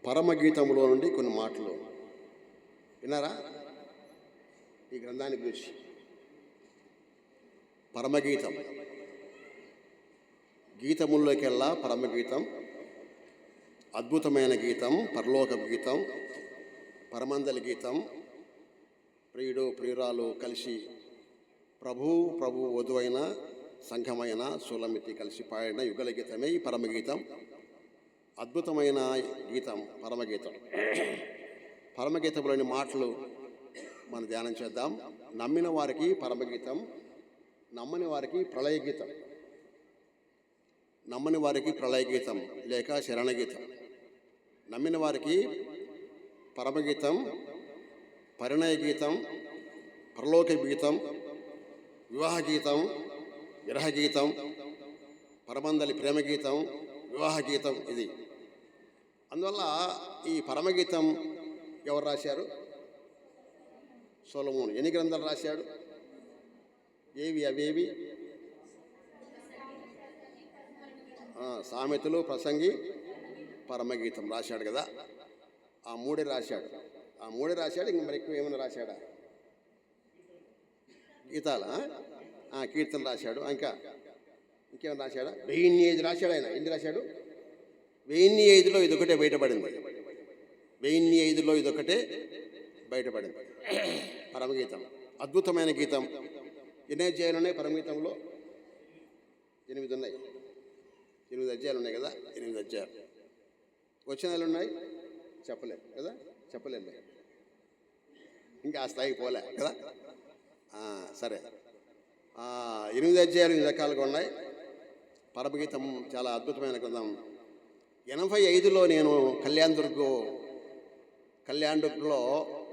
పరమగీతంలో నుండి కొన్ని మాటలు విన్నారా? ఈ గ్రంథాన్ని గురించి పరమగీతం, గీతముల్లోకెల్లా పరమగీతం, అద్భుతమైన గీతం, పరలోక గీతం, పరమందలి గీతం, ప్రియుడు ప్రియురాలు కలిసి ప్రభు వధువైన సంఘమైన సులమితి కలిసి పాడిన యుగల గీతమే ఈ పరమగీతం. అద్భుతమైన గీతం పరమగీతం. పరమగీతంలోని మాటలు మనం ధ్యానం చేద్దాం. నమ్మిన వారికి పరమగీతం, నమ్మని వారికి ప్రళయగీతం. నమ్మని వారికి ప్రళయగీతం లేక శరణగీతం. నమ్మిన వారికి పరమగీతం, పరిణయ గీతం, పరలోక గీతం, వివాహ గీతం, విరహ గీతం, పరమందలి ప్రేమ గీతం, వివాహ గీతం. ఇది అందువల్ల ఈ పరమగీతం ఎవరు రాశారు? సొలొమోను. ఎన్ని గ్రంథాలు రాశాడు? ఏవి అవేవి? సామెతలు, ప్రసంగి, పరమగీతం రాశాడు కదా. ఆ మూడే రాశాడు. ఇంక మరి ఎక్కువ ఏమైనా రాశాడా? గీతాల కీర్తన రాశాడు. ఇంకేమైనా రాశాడా? 1005 రాశాడు ఆయన. ఎన్ని రాశాడు? 1005లో ఇదొకటే బయటపడింది. 1005లో ఇదొకటే బయటపడింది. పరమగీతం అద్భుతమైన గీతం. ఎన్ని అధ్యాయాలు ఉన్నాయి పరమగీతంలో? 8 ఉన్నాయి. 8 అధ్యాయాలు ఉన్నాయి కదా. 8 అధ్యాయాలు. వచనాలు ఉన్నాయి? చెప్పలేదు కదా. చెప్పలేదు, ఇంకా ఆ స్థాయికి పోలే కదా. సరే, 8 అధ్యాయాలు 8 రకాలుగా ఉన్నాయి. పరమగీతం చాలా అద్భుతమైన గ్రంథం. 85లో నేను కళ్యాణదుర్గ్లో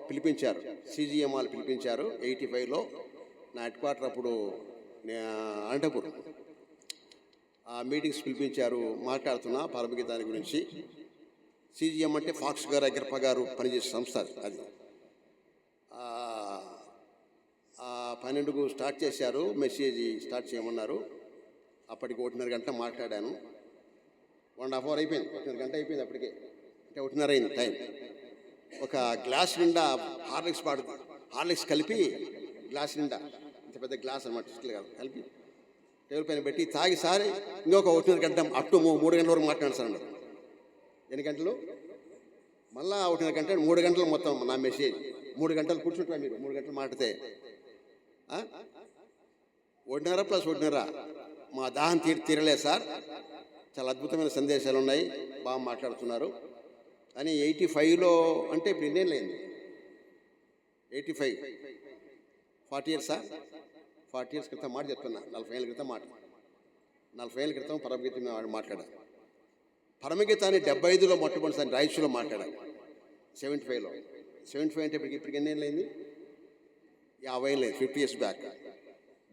పిలిపించారు. CGM వాళ్ళు పిలిపించారు. 85లో నా హెడ్ క్వార్టర్ అప్పుడు అనంతపురం. ఆ మీటింగ్స్ పిలిపించారు. మాట్లాడుతున్నా పరమగీతాన్ని గురించి. CGM అంటే ఫాక్స్ గారు, అగ్రప్ప గారు పనిచేసే సంస్థ అది. 12కు స్టార్ట్ చేశారు. మెసేజ్ స్టార్ట్ చేయమన్నారు. అప్పటికి 1:30 గంట మాట్లాడాను. 1.5 అవర్ అయిపోయింది. 1:30 గంట అయిపోయింది అప్పటికే. అంటే 1:30 అయింది టైం. ఒక గ్లాస్ నిండా హార్లిక్స్ కలిపి, గ్లాస్ నిండా, ఇంత పెద్ద గ్లాస్ అనమాట, కాదు, కలిపి టేబుల్ పైన పెట్టి తాగి సారి ఇంకొక 1:30 గంట అప్ టు 3 గంటల వరకు మాట్లాడాను సార్ అన్నారు. ఎన్ని గంటలు? మళ్ళా 1:30 గంట, 3 గంటలు మొత్తం నా మెసేజ్. 3 గంటలు కూర్చుంటారు మీరు. 3 గంటలు మాట్లాడితే 1:30 + 1:30 మా దాహం తీరలేదు సార్. చాలా అద్భుతమైన సందేశాలు ఉన్నాయి, బాగా మాట్లాడుతున్నారు అని. 85లో అంటే ఇప్పుడు ఎన్నేళ్ళు అయింది? 85 40 ఇయర్సా? 40 ఇయర్స్ క్రితం మాట చెప్తున్నా. 40 ఏళ్ళ క్రితం మాట. 40 ఏళ్ళ క్రితం పరమగీతం మాట్లాడాను. పరమగీతాన్ని 75లో మొట్టమొదటిసారి రాయచూరులో మాట్లాడాను. 75లో. 75 అంటే ఇప్పటికి ఎన్నేళ్ళు అయింది? 50 ఏళ్ళు, 50 ఇయర్స్ బ్యాక్.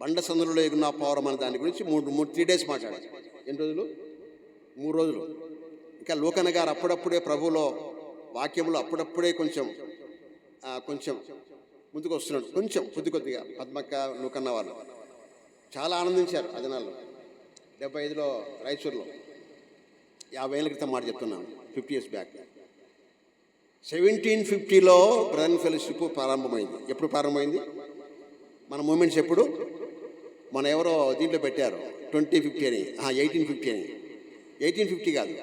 బండ సందులో ఎగున్నా పౌరం అనే దాని గురించి 3 డేస్ మాట్లాడాను. ఎన్ని రోజులు? 3 రోజులు. ఇంకా లోకన్న గారు అప్పుడప్పుడే ప్రభువులో వాక్యంలో అప్పుడప్పుడే కొంచెం ముందుకు వస్తున్నాడు. కొంచెం కొద్దిగా పద్మక్క, లోకన్న వాళ్ళు చాలా ఆనందించారు ఆ దినాల్లో. 75లో రాయచూరులో. 50 ఏళ్ళ క్రితం మాట చెప్తున్నాను. 50 ఇయర్స్ బ్యాక్. 1750లో బ్రదర్ ఫెలోషిప్ ప్రారంభమైంది. ఎప్పుడు ప్రారంభమైంది? మన మూమెంట్స్ ఎప్పుడు? మన ఎవరో దీంట్లో పెట్టారు 2050 అని, 1850 అని. 1850 కాదు,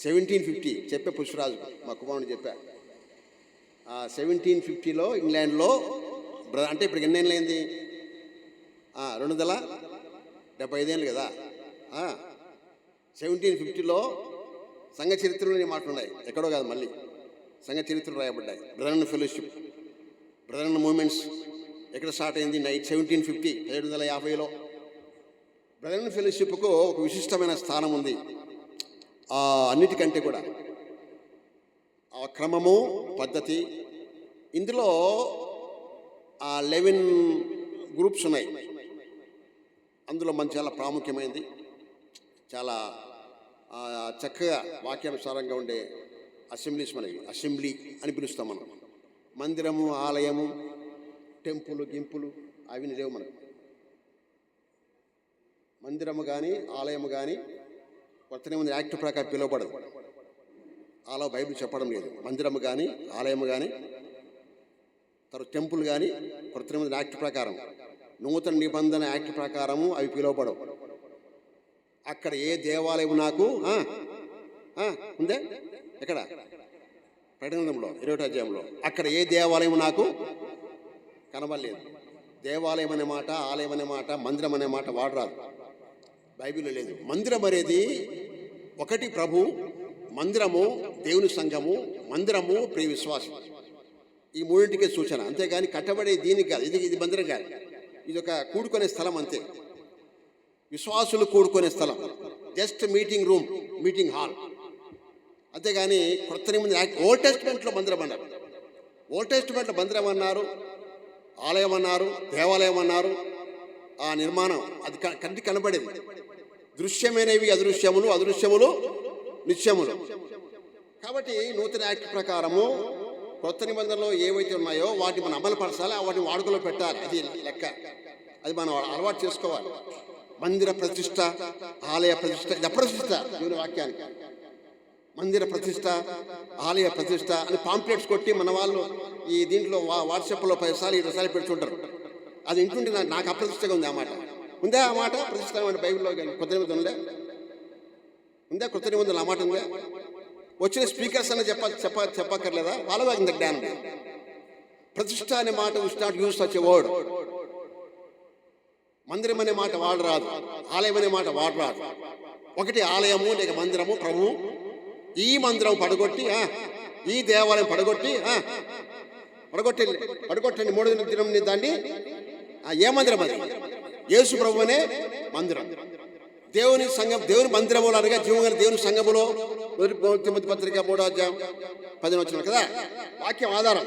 1750 చెప్పే పుష్పరాజు మా కుమారుడు చెప్పా. 1750లో ఇంగ్లాండ్లో అంటే ఇప్పుడు ఎన్నేళ్ళు అయింది? 275 ఏళ్ళు కదా. 1750లో సంఘ చరిత్రలోని మాటలు ఉన్నాయి. ఎక్కడో కాదు, మళ్ళీ సంఘ చరిత్రలు రాయబడ్డాయి. బ్రదర్ ఫెలోషిప్, బ్రదర్ మూమెంట్స్ ఎక్కడ స్టార్ట్ అయింది? 1750, 1750లో. బ్రదర్ ఫెలోషిప్కు ఒక విశిష్టమైన స్థానం ఉంది. అన్నిటికంటే కూడా ఆ క్రమము, పద్ధతి. ఇందులో 11 గ్రూప్స్ ఉన్నాయి. అందులో మన చాలా ప్రాముఖ్యమైనది, చాలా చక్కగా వాక్యానుసారంగా ఉండే అసెంబ్లీస్ మనవి. అసెంబ్లీ అని పిలుస్తాం మనం. మందిరము, ఆలయము, టెంపుల్, గింపులు అవి లేవు మనకు. మందిరము కానీ ఆలయము కానీ కొత్త నిబంధన యాక్ట్ ప్రకారం పిలువబడదు. అలా బైబిల్ చెప్పడం లేదు. మందిరము కానీ, ఆలయము కానీ, తర్వాత టెంపుల్ కానీ కొత్త నిబంధన యాక్ట్ ప్రకారం, నూతన నిబంధన యాక్ట్ ప్రకారము అవి పిలువబడవు. అక్కడ ఏ దేవాలయం నాకు ఉందే, ఎక్కడ ప్రకటనలో 20వ అధ్యాయంలో అక్కడ ఏ దేవాలయం నాకు కనబడలేదు. దేవాలయం అనే మాట, ఆలయం అనే మాట, మందిరం అనే మాట వాడరాదు, బైబిల్లో లేదు. మందిరం అనేది ఒకటి ప్రభు, మందిరము దేవుని సంఘము, మందిరము ప్రియ విశ్వాసం, ఈ మూడింటికే సూచన. అంతేగాని కట్టబడే దీనికి కాదు. ఇది మందిరం కాదు, ఇది ఒక కూడుకునే స్థలం అంతే. విశ్వాసులు కూడుకునే స్థలం, just meeting room, meeting hall. అంతేగాని కొత్త నిబంధన ఓల్డ్ టెస్టిమెంట్లో మందిరం అన్నారు, ఓల్డ్ టెస్టిమెంట్లో మందిరం అన్నారు, ఆలయం అన్నారు, దేవాలయం అన్నారు. ఆ నిర్మాణం అది కంటికి కనబడేది. దృశ్యమైనవి అదృశ్యములు, అదృశ్యములు నిత్యములు. కాబట్టి నూతన యాక్ట్ ప్రకారము కొత్త నిబంధనలో ఏవైతే ఉన్నాయో వాటిని మనం అమలుపరచాలి, వాటిని వాడుకలో పెట్టాలి. అది లెక్క, అది మనం అలవాటు చేసుకోవాలి. మందిర ప్రతిష్ట, ఆలయ ప్రతిష్ట, ఇది అప్రతిష్ట దేవుని వాక్యానికి. మందిర ప్రతిష్ట, ఆలయ ప్రతిష్ట అని పాంప్లెట్స్ కొట్టి మన వాళ్ళు ఈ దీంట్లో వాట్సాప్లో 10 సార్లు 20 సార్లు పెడుతుంటారు. అది ఇంటుంటే నాకు అప్రతిష్టగా ఉంది. ఆ మాట ఉందా? ఆ మాట ప్రతిష్ట బైబిల్లో కొత్త నిబంధన ఉందా? కొత్త నిబంధనలు ఆ మాట ఉందా? వచ్చిన స్పీకర్స్ అన్న చెప్పక్కర్లేదా? వాళ్ళ ఇంత జ్ఞానం. ప్రతిష్ట అనే మాట is not use such a word. మందిరం అనే మాట వాడరాదు, ఆలయం అనే మాట వాడరాదు. ఒకటి ఆలయము లేక మందిరము ప్రభువు. ఈ మందిరం పడగొట్టి, ఈ దేవాలయం పడగొట్టండి 3వ దినం దాన్ని. ఏ మందిరం అది? యేసు ప్రభు అనే మందిరం, దేవుని సంఘం, దేవుని మందిరములు అనగా జీవన దేవుని సంఘములో. తిమోతి పత్రిక 3వ అధ్యాయం 10వ వచనం కదా వాక్యం ఆధారం.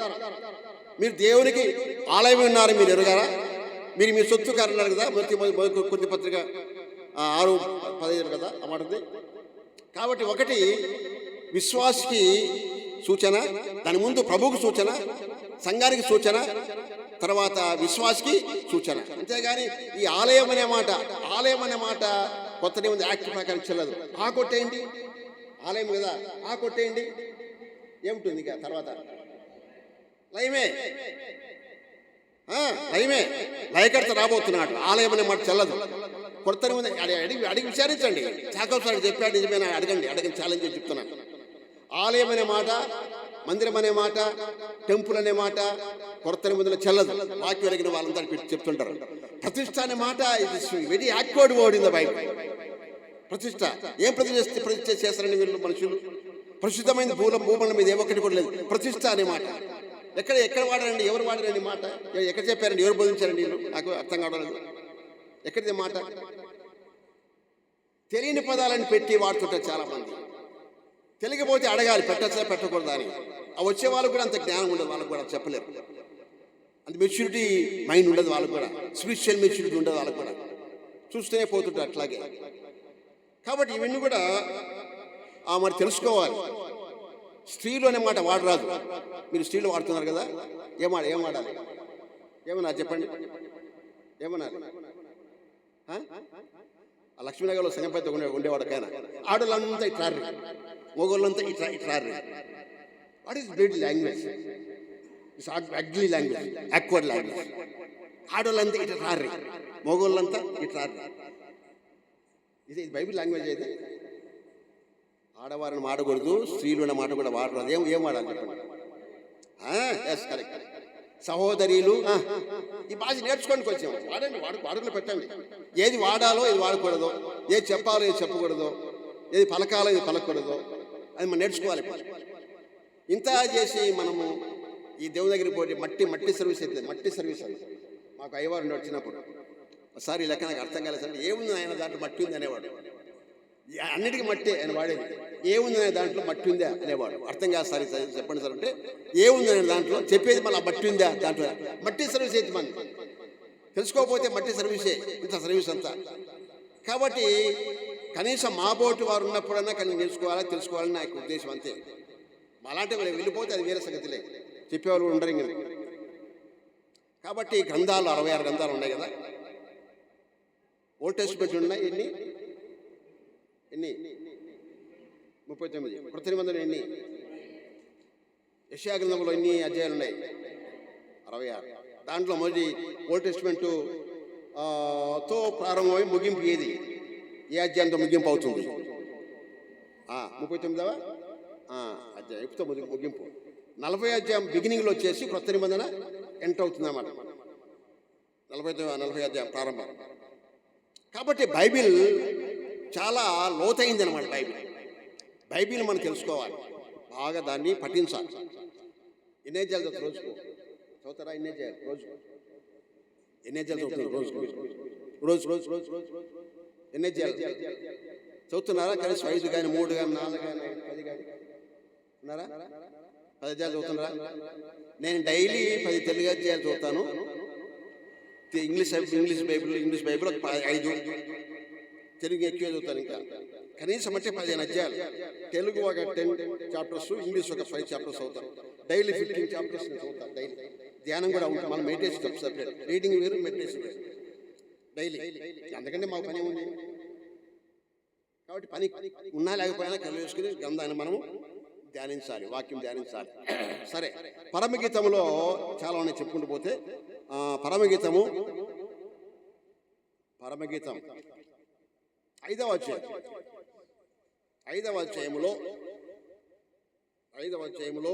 మీరు దేవునికి ఆలయం ఉన్నారు, మీరు ఎరుగారా? మీరు మీ సొత్తు కారన్నారు కదా, కొద్ది పత్రిక 6:15 కదా ఆ మాట ఉంది. కాబట్టి ఒకటి విశ్వాసికి సూచన, దాని ముందు ప్రభువుకు సూచన, సంఘానికి సూచన, తర్వాత విశ్వాసికి సూచన. అంతేగాని ఈ ఆలయం అనే మాట కొత్త నిబంధన యాక్ట్ ప్రకారం చెల్లదు. కొట్టేయండి, ఆలయం కదా, కొట్టేయండి, ఏముంటుంది ఇక తర్వాత? లయమే లయకర్త రాబోతున్నాడు. ఆలయం అనే మాట చెల్లదు. కొత్త నిబంధన అడిగి విచారించండి. చాకోసారి చెప్పాడు, నిజమేనా? అడగండి, ఛాలెంజ్ చేసి చెప్తున్నాను. ఆలయం అనే మాట, మందిరం అనే మాట, టెంపుల్ అనే మాట కొత్త నిబంధనలు చెల్లదు. వాక్యం ఎరిగిన వాళ్ళంతా చెప్తుంటారు. ప్రతిష్ట అనే మాట it very awkward word in the Bible. ప్రతిష్ట ఏం ప్రతిష్ట చేస్తారని వీళ్ళు మనుషులు? ప్రసిద్ధమైన భూమండలం మీద ఏ ఒక్కటి కూడా లేదు. ప్రతిష్ట అనే మాట ఎక్కడ వాడారండి? ఎవరు వాడారండి మాట? ఎక్కడ చెప్పారండి? ఎవరు బోధించారండి? నాకు అర్థం కావడం. ఎక్కడిది మాట? తెలియని పదాలను పెట్టి వాడుతుంటారు చాలా మంది. తెలియకపోతే అడగాలి, పెట్టచ్చా పెట్టకూడదా అని. వచ్చే వాళ్ళకు కూడా అంత జ్ఞానం ఉండదు, వాళ్ళకు కూడా చెప్పలేరు. అంత మెచ్యూరిటీ మైండ్ ఉండదు వాళ్ళకు కూడా, స్పిరిచువల్ మెచ్యూరిటీ ఉండదు వాళ్ళకు కూడా. చూస్తూనే పోతుంటారు అట్లాగే. కాబట్టి ఇవన్నీ కూడా మరి తెలుసుకోవాలి. స్త్రీలు అనే మాట వాడరాదు. మీరు స్త్రీలు వాడుతున్నారు కదా, ఏం వాడాలి? ఏమన్నారు చెప్పండి, ఏమన్నారు? లక్ష్మీనగర్లో సంగపేత ఉండేవాడు కైనా ఆడోళ్ళంతా ఇట్లార్రి, మొగోళ్ళంతా ఇట్లార్రి. What is blood language? It's ugly language, awkward language. ఆడోళ్ళంతా ఇట్లార్రి, మొగోళ్ళంతా ఇట్లార్రి. ఇది బైబిల్ లాంగ్వేజ్ అయితే. ఆడవారిని మాడకూడదు, స్త్రీలు అనే మాట కూడా వాడరాదు. ఏం వాడాలి చెప్పండి? Yes correct. సహోదరీలు, ఈ భాష నేర్చుకోండి, కొంచెం వాడండి, వాడుకలో పెట్టండి. ఏది వాడాలో ఏది వాడకూడదో, ఏది చెప్పాలో ఏది చెప్పకూడదో, ఏది పలకాలో ఏది పలకూడదో అది మనం నేర్చుకోవాలి. ఇంత చేసి మనము ఈ దేవుని దగ్గరికి పోటీ మట్టి సర్వీస్ అవుతుంది. మట్టి సర్వీస్ అది. మాకు అయ్యవారు వచ్చినప్పుడు ఒకసారి లెక్క నాకు అర్థం కాలేదు సార్. ఏముంది ఆయన దాంట్లో మట్టి ఉంది అనేవాడు. అన్నిటికీ మట్టి ఆయన వాడేది. ఏముంది అనే దాంట్లో మట్టి ఉందా అనేవాడు. అర్థం కాదు సార్, చెప్పండి సార్ అంటే ఏముంది అనే దాంట్లో చెప్పేది మళ్ళీ మట్టి ఉందా దాంట్లో. మట్టి సర్వీస్ అయితే మనం తెలుసుకోకపోతే మట్టి సర్వీసే ఇంత సర్వీస్ అంతా. కాబట్టి కనీసం మా బోటు వారు ఉన్నప్పుడన్నా కానీ తెలుసుకోవాలని నా ఉద్దేశం అంతే. అలాంటి వెళ్ళిపోతే అది వేరే సంగతిలే, చెప్పేవాళ్ళు కూడా ఉండరు. ఇంకా కాబట్టి గ్రంథాలు 66 గ్రంథాలు ఉన్నాయి కదా. ఓల్డ్ టెస్టిమెంట్ ఉన్నాయి ఎన్ని 39. కృత నిబంధనలు ఎన్ని? యెషయా గ్రంథంలో ఎన్ని అధ్యాయాలు ఉన్నాయి? 66. దాంట్లో మొదటి ఓల్డ్ టెస్టిమెంట్ తో ప్రారంభమై ముగింపు ఏది? ఏ అధ్యాయంతో ముగింపు అవుతుంది? 39వ అధ్యాయం ఇప్పుతో ముగింపు. 40 అధ్యాయం బిగినింగ్లో వచ్చేసి కొత్త నిబంధన ఎంటర్ అవుతుంది అన్నమాట. 40 అధ్యాయం ప్రారంభం. కాబట్టి బైబిల్ చాలా లోతైంది అనమాట. బైబిల్ మనం తెలుసుకోవాలి, బాగా దాన్ని పఠించాలి. ఎన్ని అధ్యాయాలు చదువుతారు రోజుకు? చదువుతారా? ఎన్ని అధ్యాయాలు రోజుకు? ఎన్ని అధ్యాయాలు చదువుతున్నారు రోజు? ఎన్ని అధ్యాయాలు చదువుతున్నారా? కనీసం 5 కానీ 3 కానీ 4 కానీ 10 కానీ ఉన్నారా? 10 అధ్యాయాలు చదువుతున్నారా? నేను డైలీ 10 తెలుగు అధ్యాయాలు చదువుతాను. ఇంగ్లీష్ బైబిల్ 5, తెలుగు ఎక్కువ చదువుతాను. ఇంకా కనీసం అంటే 15 అధ్యాయాలు. తెలుగు ఒక 10 చాప్టర్స్, ఇంగ్లీష్ ఒక 5 చాప్టర్స్ చదువుతాను. డైలీ 15 చాప్టర్స్ చదువుతాను. డైలీ ధ్యానం కూడా ఉంటుంది. మనం మెడిటేషన్ సపరేట్, రీడింగ్ వేరు, మెడిటేషన్ వేరు. డైలీ అందుకంటే మాకు పని ఉంది. కాబట్టి పని ఉన్నా లేకపోయినా కళ్ళు వేసుకుని గ్రంథాన్ని మనము ధ్యానించాలి, వాక్యం ధ్యానించాలి. సరే, పరమగీతంలో చాలా ఉన్నాయి చెప్పుకుంటూ పోతే. పరమగీతం 5వ అధ్యాయంలో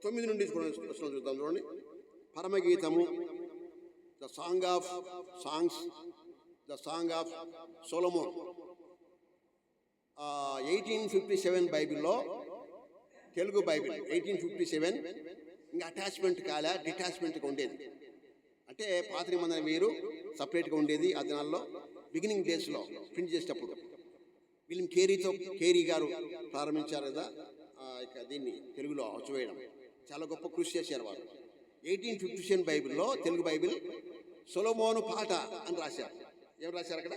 9 నుండి ప్రశ్నలు చూద్దాం. చూడండి. పరమగీతము, ద సాంగ్ ఆఫ్ సొలొమోన్. 1857 బైబిల్లో, తెలుగు బైబిల్ 1857 ఇంకా అటాచ్మెంట్ కాలే, డిటాచ్మెంట్గా ఉండేది. అంటే పాత నిబంధన వేరు, సపరేట్గా ఉండేది. ఆ దినాల్లో బిగినింగ్ డేస్లో ప్రింట్ చేసేటప్పుడు కేరీ గారు ప్రారంభించారు కదా ఇక దీన్ని తెలుగులో వచ్చేయడం. చాలా గొప్ప కృషి చేశారు వారు. 1857 బైబిల్లో, తెలుగు బైబిల్ సొలొమోను పాట అని రాశారు. ఎవరు రాశారు అక్కడ?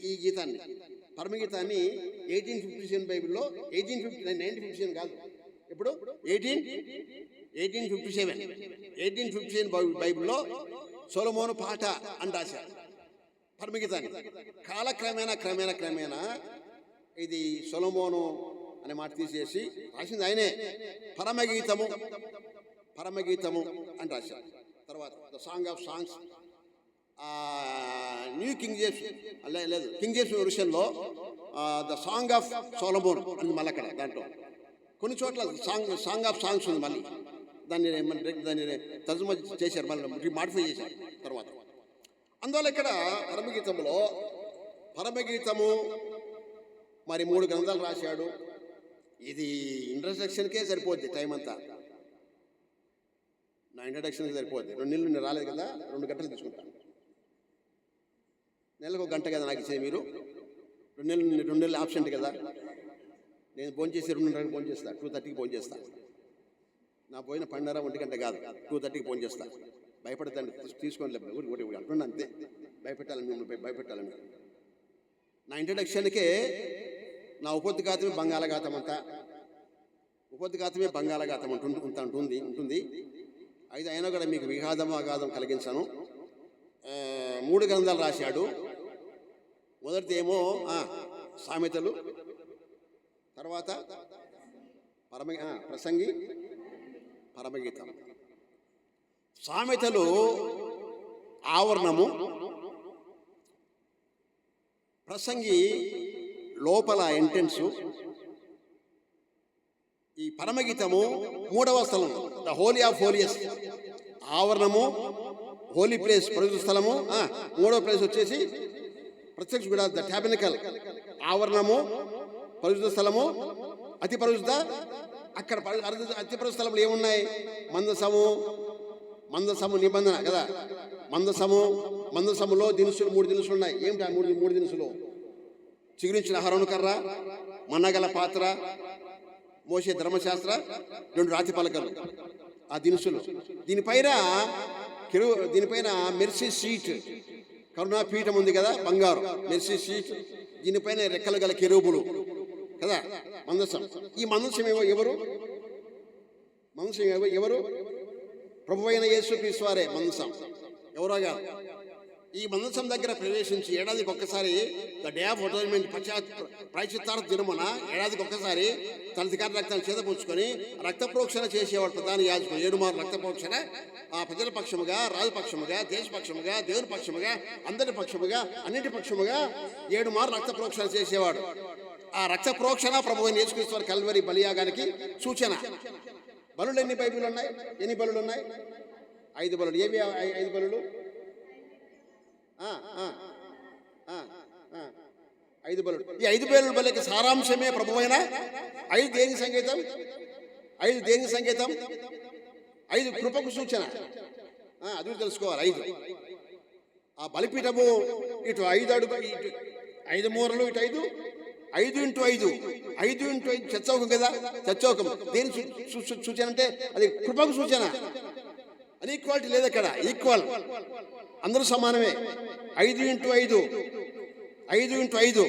ఈ గీతాన్ని, పరమగీతాన్ని 1857 బైబిల్లో, 1957 కాదు, ఇప్పుడు 1857 బైబిల్లో సొలొమోను పాట అని రాశారు పరమగీతాన్ని. క్రమేణా ఇది సొలొమోను అనే మాట తీసేసి రాసింది ఆయనే. పరమగీతము అని రాశారు. తర్వాత the song of songs, new King James లేదు, కింగ్ జేమ్స్ వెర్షన్లో ద సాంగ్ ఆఫ్ సొలొమోన్ అని మళ్ళీ అక్కడ దాంట్లో కొన్ని చోట్ల సాంగ్ ఆఫ్ సాంగ్స్ ఉంది. మళ్ళీ దాన్ని తర్జుమా చేశారు, మళ్ళీ మాడిఫై చేశారు తర్వాత. అందువల్ల ఇక్కడ పరమగీతము మరి 3 గ్రంథాలు రాశాడు. ఇది ఇంట్రడక్షన్కే సరిపోద్ది టైం అంతా. నా ఇంట్రడక్షన్కి సరిపోద్ది. 2 నెలలు నేను రాలేదు కదా, 2 గంటలు తీసుకుంటాను. నెలకు 1 గంట కదా నాకు ఇచ్చేది మీరు. 2 నెలలు ఆబ్సెంట్ కదా. నేను ఫోన్ చేసి 2:30కి ఫోన్ చేస్తాను, 2:30కి ఫోన్ చేస్తాను. నా పోయిన 12:30 1 గంట కాదు, 2:30కి ఫోన్ చేస్తాను. భయపడతాను, తీసుకోండి ఊరి అంటున్నా అంతే. మిమ్మల్ని భయపెట్టాలని. నా ఇంట్రడక్షన్కే నా ఉపోద్ఘాతమే బంగాళాఘాతం ఉంటుంది. అయితే అయినా కూడా మీకు విఘాతం కలిగించాను. 3 గ్రంథాలు రాశాడు. మొదటిది ఏమో సామెతలు, తర్వాత ప్రసంగి, పరమగీతం. సామెతలు ఆవరణము, ప్రసంగి లోపల ఎంట్రెన్సు, ఈ పరమగీతము 3వ స్థలం, ద హోలీ ఆఫ్ హోలియస్. ఆవరణము, హోలీ ప్లేస్, పరిశుద్ధ స్థలము. 3వ ప్లేస్ వచ్చేసి ప్రత్యక్ష గుడ, ద టాబర్నకల్. ఆవరణము, పరిశుద్ధ స్థలము, అతి పరిశుద్ధ. అక్కడ అతి పరిశుద్ధ స్థలంలో ఏమున్నాయి? మందసము నిబంధన కదా. మందసములో దినుసులు 3 దినుసులు ఉన్నాయి. ఏమిటి 3 దినుసులు? చిగురించిన అహరోను కర్ర, మన్నగల పాత్ర, మోషే ధర్మశాస్త్ర, 2 రాతి పలకలు, ఆ దినుసులు. దీనిపైన మెర్సీ సీట్, కరుణాపీఠం ఉంది కదా, బంగారు మెర్సీ సీట్. దీనిపైన రెక్కలు గల కెరూబులు కదా మందసం. ఈ మందసం ఎవరు? ప్రభువైన యేసు క్రీస్తు వారే మందసం. ఎవరోగా ఈ మందసం దగ్గర ప్రవేశించి ఏడాదికి ఒక్కసారి ద డే ఆఫ్ అటోన్మెంట్ ప్రాయశ్చిత్తార్థ దినమున ఏడాదికి ఒక్కసారి తన అధికార రక్తాన్ని చేతపుచ్చుకొని రక్త ప్రోక్షణ చేసేవాడు ప్రధాన యాజకుడు. 7 మార్లు రక్త ప్రోక్షణ ఆ ప్రజల పక్షముగా, రాజపక్షముగా, దేశపక్షముగా, దేవుని పక్షముగా, అందరి పక్షముగా, అన్నింటి పక్షముగా 7 మార్లు రక్త ప్రోక్షణ చేసేవాడు. ఆ రక్త ప్రోక్షణ ప్రభువైన యేసుక్రీస్తు వారి కల్వరి బలియాగానికి సూచన. బలులు ఎన్ని బైబిల్ ఉన్నాయి? ఎన్ని బలులు ఉన్నాయి? 5 బలులు. ఏవి 5 బలులు? 5 బలులు. ఈ 5 బలుల బలికి సారాంశమే ప్రభువైన 5 దేని సంకేతం? 5 దేని సంకేతం? 5 కృపకు సూచన. అది తెలుసుకోవాలి. 5 ఆ బలిపీఠము ఇటు 5 అడుగు, ఇటు 5 మూరలు, ఇటు 5 5 × 5 చచ్చౌకం కదా. చచ్చౌకం దేని సూచన అంటే అది కృపకు సూచన. అన్ఈక్వాలిటీ లేదు అక్కడ, ఈక్వల్, అందరూ సమానమే. 5 × 5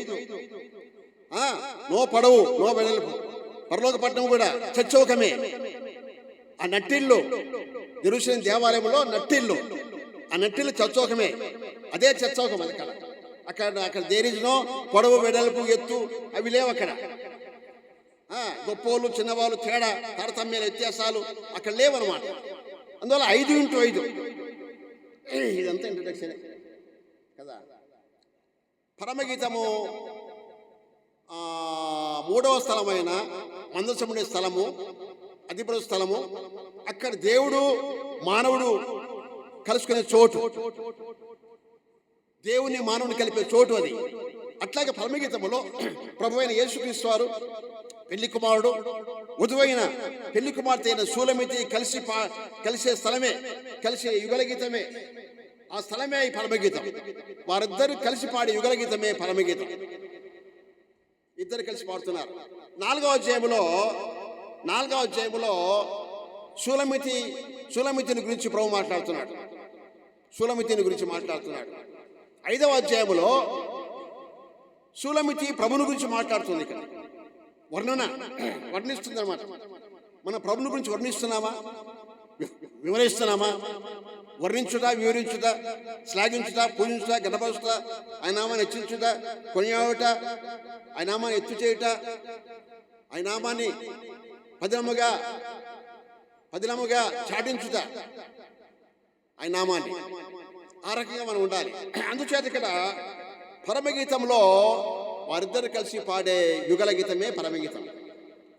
నో పొడవు, నో వెడల్పు. పరలోక పట్టణం కూడా చచ్చౌకమే. ఆ నట్టిల్లు యెరూషలేం దేవాలయంలో నట్టిల్లు, ఆ నట్టిల్లు చచ్చౌకమే. అదే చచ్చౌకం. అది అక్కడ దేనిజనో పొడవు, వెడల్పు, ఎత్తు అవి లేవు అక్కడ. గొప్పోళ్ళు చిన్నవాళ్ళు తేడా, తారతమ్యాల వ్యత్యాసాలు అక్కడ లేవన్నమాట. అందువల్ల 5 × 5 ఇదంతా ఇంట్రడక్షన్ కదా. పరమగీతము 3వ స్థలమైన మందసముడి స్థలము, అధిపతి స్థలము, అక్కడ దేవుడు మానవుడు కలుసుకునే చోటు, దేవుని మానవుని కలిపే చోటు అది. అట్లాగే పరమగీతములో ప్రభువైన యేసుక్రీస్తు వారు పెళ్లి కుమారుడు, వధువైన పెళ్లి కుమార్తె అయిన షూలమితి కలిసే స్థలమే, కలిసే యుగలగీతమే. ఆ స్థలమే ఈ పరమగీతం. వారిద్దరూ కలిసి పాడే యుగలగీతమే పరమగీతం. ఇద్దరు కలిసి పాడుతున్నారు. 4వ అధ్యాయములో షూలమితిని గురించి ప్రభు మాట్లాడుతున్నాడు. షూలమితిని గురించి మాట్లాడుతున్నాడు. 5వ అధ్యాయములో షూలమితి ప్రభుని గురించి మాట్లాడుతుంది. ఇక్కడ వర్ణిస్తుంది అన్నమాట. మన ప్రభుని గురించి వర్ణిస్తున్నామా, వివరిస్తున్నామా? వర్ణించుట, వివరించుట, శ్లాఘించుట, పూజించుట, గణపరుచుట, ఆయన నామాన్ని హెచ్చించుట, కొనియాడుట, ఆయన నామాన్ని ఎత్తు చేయుట, ఆయన నామాన్ని పదిలముగా చాటించుట, ఆయన నామాన్ని. ఆ రకంగా మనం ఉండాలి. అందుచేత ఇక్కడ పరమగీతంలో వారిద్దరు కలిసి పాడే యుగల గీతమే పరమగీతం.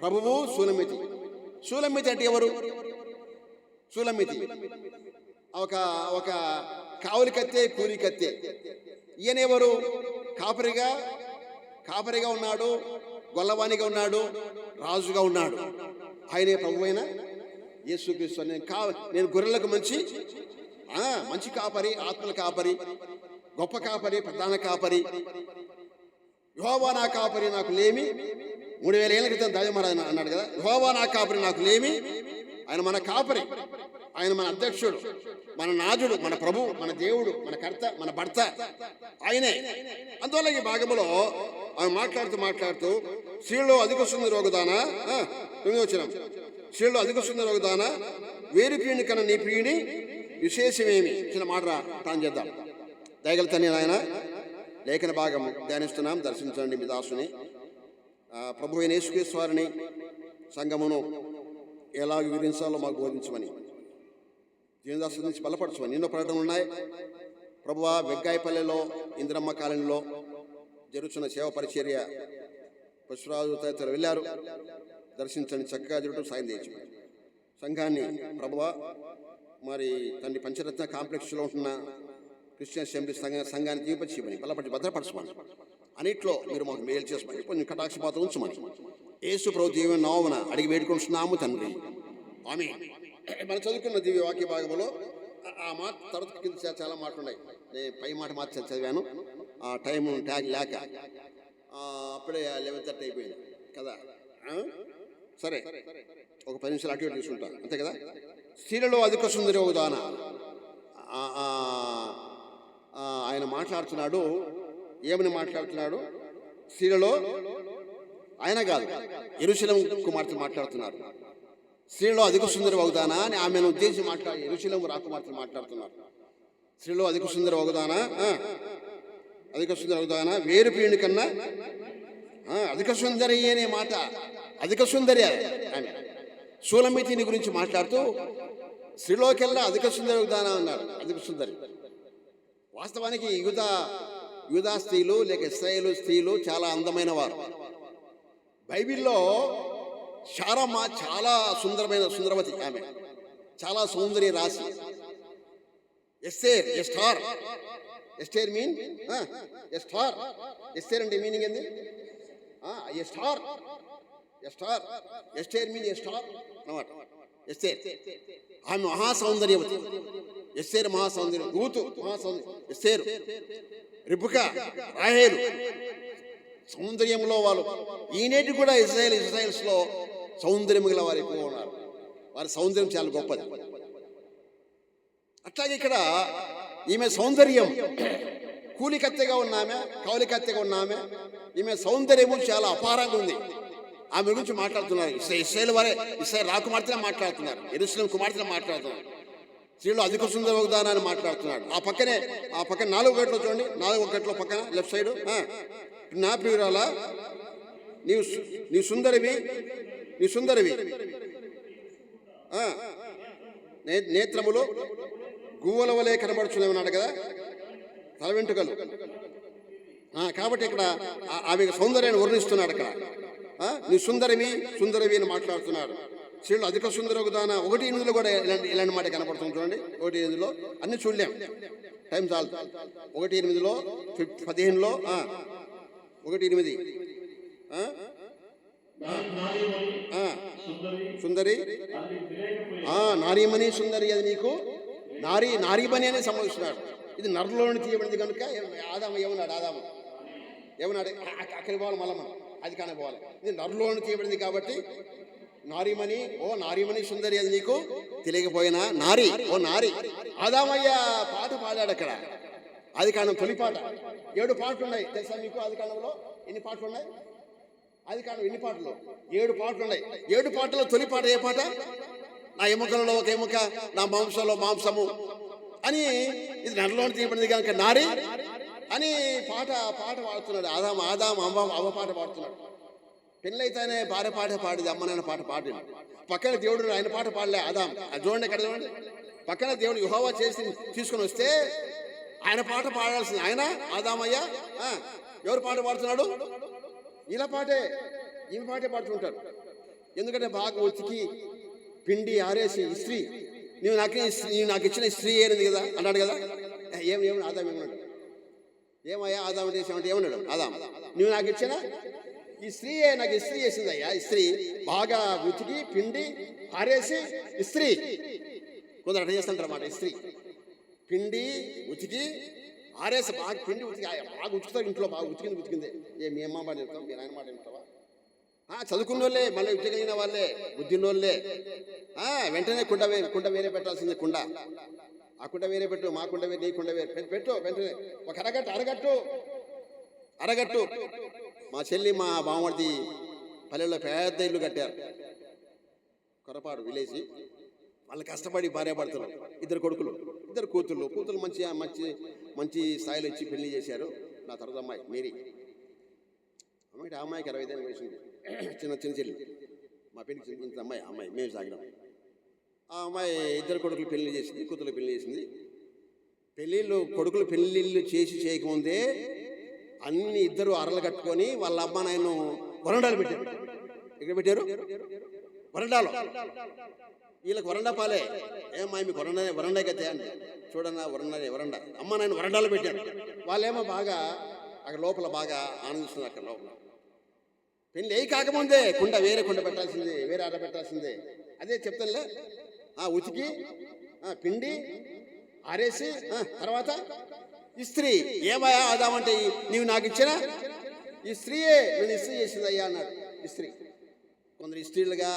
ప్రభువు షూలమితి. షూలమితి అంటే ఎవరు? షూలమితి ఒక కావులి కత్తే, కూలి కత్తే. ఈయనెవరు? కాపరిగా ఉన్నాడు, గొల్లవాణిగా ఉన్నాడు, రాజుగా ఉన్నాడు. ఆయనే ప్రభువైన యేసుక్రీస్తు. నేను గొర్రెలకు మంచి కాపరి, ఆత్మల కాపరి, గొప్ప కాపరి, ప్రధాన కాపరి. యెహోవా నా కాపరి, నాకు లేమి. 3000 ఏళ్ల క్రితం దావీదు అన్నాడు కదా, యెహోవా నా కాపరి, నాకు లేమి. ఆయన మన కాపరి, ఆయన మన అధ్యక్షుడు, మన నాథుడు, మన ప్రభు, మన దేవుడు, మన కర్త, మన భర్త ఆయనే. అందువల్ల ఈ భాగంలో ఆయన మాట్లాడుతూ స్త్రీలో అధిక సుందరి ఒకదానా, 9వ వచనం, స్త్రీలో అధిక సుందరి ఒకదానా, వేరు ప్రియుని కన్నా నీ ప్రియుని విశేషమేమి? చిన్న మాట తాను చేద్దాం. దయగలుగుతాను ఆయన. లేఖన భాగం ధ్యానిస్తున్నాం. దర్శించండి మీ దాసుని. ప్రభు అయిన యేసుక్రీస్తు వారిని, సంఘమును ఎలాగ వివరించాలో మాకు బోధించమని, జీవనదాసు నుంచి బలపరచమని. ఎన్నో ప్రకటనలు ఉన్నాయి ప్రభువా. వెగ్గాయపల్లెలో, ఇందిరమ్మ కాలనీలో జరుగుతున్న సేవ పరిచర్య పశురాజు తదితరులు వెళ్ళారు. దర్శించండి, చక్కగా జరగడం సాయం చేయొచ్చు. సంఘాన్ని ప్రభువా మరి తండ్రి పంచరత్న కాంప్లెక్స్లో ఉంటున్న క్రిస్టియన్ అసెంబ్లీ సంఘాన్ని దీపచేయమని, బలపడి భద్రపరచమని, అన్నిట్లో మీరు మాకు మేలు చేసుకోమని, కొంచెం కటాక్షపాతం ఉంచమని యేసు ప్రభు దీవెన నామమున అడిగి వేడుకుంటున్నాము తండ్రి, ఆమేన్. మనం చదువుకున్న దివ్య వాక్య భాగంలో ఆ మాట తర్వాత కింద చాలా మాటలు ఉన్నాయి. నేను పై మాట మార్చి చదివాను, ఆ టైం ట్యాగ్ లేక. అప్పుడే 11:30 అయిపోయింది కదా. సరే, ఒక 10 నిమిషాలు అటు ఇటు తీసుకుంటాను, అంతే కదా. స్త్రీలలో అధిక సుందరి ఉదాహరణ ఆయన మాట్లాడుతున్నాడు. ఏమని మాట్లాడుతున్నాడు? స్త్రీలలో ఆయన కాదు, యెరూషలేము కుమార్తె మాట్లాడుతున్నారు. స్త్రీలో అధిక సుందరి అవుదానా అని ఆమెను ఉద్దేశించి యెరూషలేము రాకుమార్తె మాట్లాడుతున్నారు. స్త్రీలో అధిక సుందరి ఒకదానా, అధిక సుందరి ఒకదానా, వేరు ప్రియుని కన్నా అధిక సుందరి అనే మాట, అధిక సుందరి ఆమె. సూలమితిని గురించి మాట్లాడుతూ స్త్రీలోకెల్లా అధిక సుందరి ఒకదానా అన్నారు. అధిక సుందరి వాస్తవానికి యూదా స్త్రీలు లేక ఇశ్రాయేలు స్త్రీలు చాలా అందమైన వారు. బైబిల్లో శారమ్మ చాలా సుందరవతి, ఆమె చాలా సౌందర్య రాశి. ఎస్టేర్ మీన్ ఎస్టేర్ అంటే మీనింగ్ ఏంది? ఎస్టేర్ మీన్ అన్నమాట. ఎస్టేర్ ఆమె మహాసౌందర్యవతి. ఎస్టేర్ మహాసౌందర్యం, రూతు మహాసౌందర్యం, ఎస్టేరు, రిబకా, రాహేలు సౌందర్యంలో వాళ్ళు. ఈనేటి కూడా ఇజ్రాయెల్స్లో సౌందర్యం గల వారు ఎక్కువ ఉన్నారు. వారి సౌందర్యం చాలా గొప్పది. అట్లాగే ఇక్కడ ఈమె సౌందర్యం కూలికత్తెగా ఉన్నామె, కౌలికత్తెగా ఉన్నామె. ఈమె సౌందర్యము చాలా అపారంగా ఉంది. ఆమె గురించి మాట్లాడుతున్నారు. ఇశ్రాయేలు వారే, ఇశ్రాయేలు రాకుమార్తెనే మాట్లాడుతున్నారు, యెరూషలేము కుమార్తెనే మాట్లాడుతున్నారు. స్త్రీలో అధిక సుందర ఒకదానాన్ని మాట్లాడుతున్నాడు. ఆ పక్కన 4 గంటలు చూడండి, 4 గంటల పక్కన లెఫ్ట్ సైడ్, నా ప్రియురాలా నీ సుందరివి నేత్రములు గువ్వల వలె కనబడుచున్నామన్నాడు కదా, తల వెంట్రుకలు. కాబట్టి ఇక్కడ ఆమె సౌందర్యాన్ని వర్ణిస్తున్నాడు. అక్కడ నీ సుందరివి అని మాట్లాడుతున్నాడు. స్త్రీలు అధిక సుందర ఒకదానా. 1:8 కూడా ఇలాంటి మాట కనపడుతుంది చూడండి. 1:8 అన్ని చూడలేం, టైం చాలు. 1:8 15 1:8 సుందరి నారీమణి సుందరి, అది నీకు నారీమణి అనే సంబోధిస్తున్నాడు. ఇది నరులోని తీయబడింది కనుక ఆదాము ఏమన్నాడు అక్కడికి పోవాలి, మళ్ళీ మనం అది కానపోవాలి. ఇది నరులోని తీయబడింది కాబట్టి నారీమణి సుందరి, అది నీకు తెలియకపోయినా నారి ఆదామయ్య పాట పాడాడు అక్కడ. ఆది కాండం తొలి పాట. 7 పాటలు ఉన్నాయి తెలుసా మీకు? ఆది కాండంలో ఎన్ని పాటలు ఉన్నాయి? ఆది కాండం ఎన్ని పాటలు? 7 పాటలు ఉన్నాయి. 7 పాటల్లో తొలి పాట ఏ పాట? నా ఎముకలలో ఒక ఎముక, నా మాంసంలో మాంసము అని. ఇది నరలోని తీయబడింది కనుక నారి అని పాట పాడుతున్నాడు. ఆదాం అవ్వ పాట పాడుతున్నాడు. పెళ్ళైతేనే భార్య పాట పాడింది, అమ్మనైన పాట పాడింది. పక్కన దేవుడు ఆయన పాట పాడలే. ఆదాం చూడండి, ఎక్కడ చూడండి, పక్కన దేవుడు యెహోవా తీసుకుని వస్తే ఆయన పాట పాడాల్సింది. ఆయన ఆదామయ్య ఎవరు పాట పాడుతున్నాడు? ఈమె పాటే పాడుతుంటారు. ఎందుకంటే బాగా ఉతికి పిండి ఆరేసి ఇస్త్రీ, నీవు నాకు ఇచ్చిన ఇస్త్రీ ఏనిది కదా అన్నాడు కదా. ఏమన్నా ఆదాం ఏమన్నాడు? ఏమయ్యా ఆదాం చేసామంటే ఏమన్నాడు? ఆదాం, నువ్వు నాకు ఇచ్చిన ఈ స్త్రీయే నాకు ఇస్త్రీ చేసిందయ్యా. ఇస్త్రీ బాగా ఉతికి పిండి ఆరేసి ఇస్త్రీ. కొందరు అట్లా చేస్తుంటారు అన్నమాట. ఇస్త్రీ పిండి ఉతికి ఆరేసి బాగా పిండి ఉతికి బాగా ఉతుకుతారు ఇంట్లో. బాగా ఉతికింది. మీ అమ్మ మాట చెప్తాం, మీ నాయన మాట చెప్తావా? చదువుకున్న వాళ్ళే, మళ్ళీ ఉద్యోగం వాళ్ళే, బుద్ధిన్నోళ్ళే. వెంటనే కుండ వేరే పెట్టాల్సిందే. ఆ కుండ వేరే పెట్టు, మా కుండ వేరే, నీ కుండ వేరే పెట్టు. వెంటనే ఒక అరగట్టు. మా చెల్లి మా బామ్మడిది పల్లెల్లో పెద్ద ఇల్లు కట్టారు, కొరపాడు విలేజ్. వాళ్ళు కష్టపడి భార్యాభర్తలు, 2 కొడుకులు 2 కూతుళ్ళు మంచి స్థాయిలో ఇచ్చి పెళ్లి చేశారు. నా తర్వాత అమ్మాయి మేరీ, ఆ అమ్మాయికి 65 ఏళ్ళు వేసింది. చిన్న చెల్లి, మా పెళ్లికి చిన్న అమ్మాయి మేము సాగినాం. ఆ అమ్మాయి 2 కొడుకులు పెళ్లి చేసింది, కూతురు పెళ్లి చేసింది. కొడుకులు పెళ్లిళ్ళు చేయకముందే అన్ని 2 అరలు కట్టుకొని వాళ్ళ అమ్మ నాయన వరండాలు పెట్టారు. ఎక్కడ పెట్టారు? వరండాలో. వీళ్ళకి వరండా పాలే. ఏమ్మా మీకు వరండా కతే అండి, చూడన్నా వరండా. అమ్మ నాయన వరండాలో పెట్టారు. వాళ్ళేమో బాగా అక్కడ లోపల బాగా ఆనందిస్తున్నారు. అక్కడ లోపల పెళ్ళి కాకముందే వేరే కుండ పెట్టాల్సిందే, వేరే ఆట పెట్టాల్సిందే. అదే చెప్తానులే. ఉతికి పిండి ఆరేసి తర్వాత ఇస్త్రీ. ఏమయ్యా ఆదామంటే నీవు నాకు ఇచ్చిన ఈ స్త్రీయే నేను ఇస్త్రీ చేసిందయ్యా అన్నాడు. ఇస్త్రీ కొందరు స్త్రీగా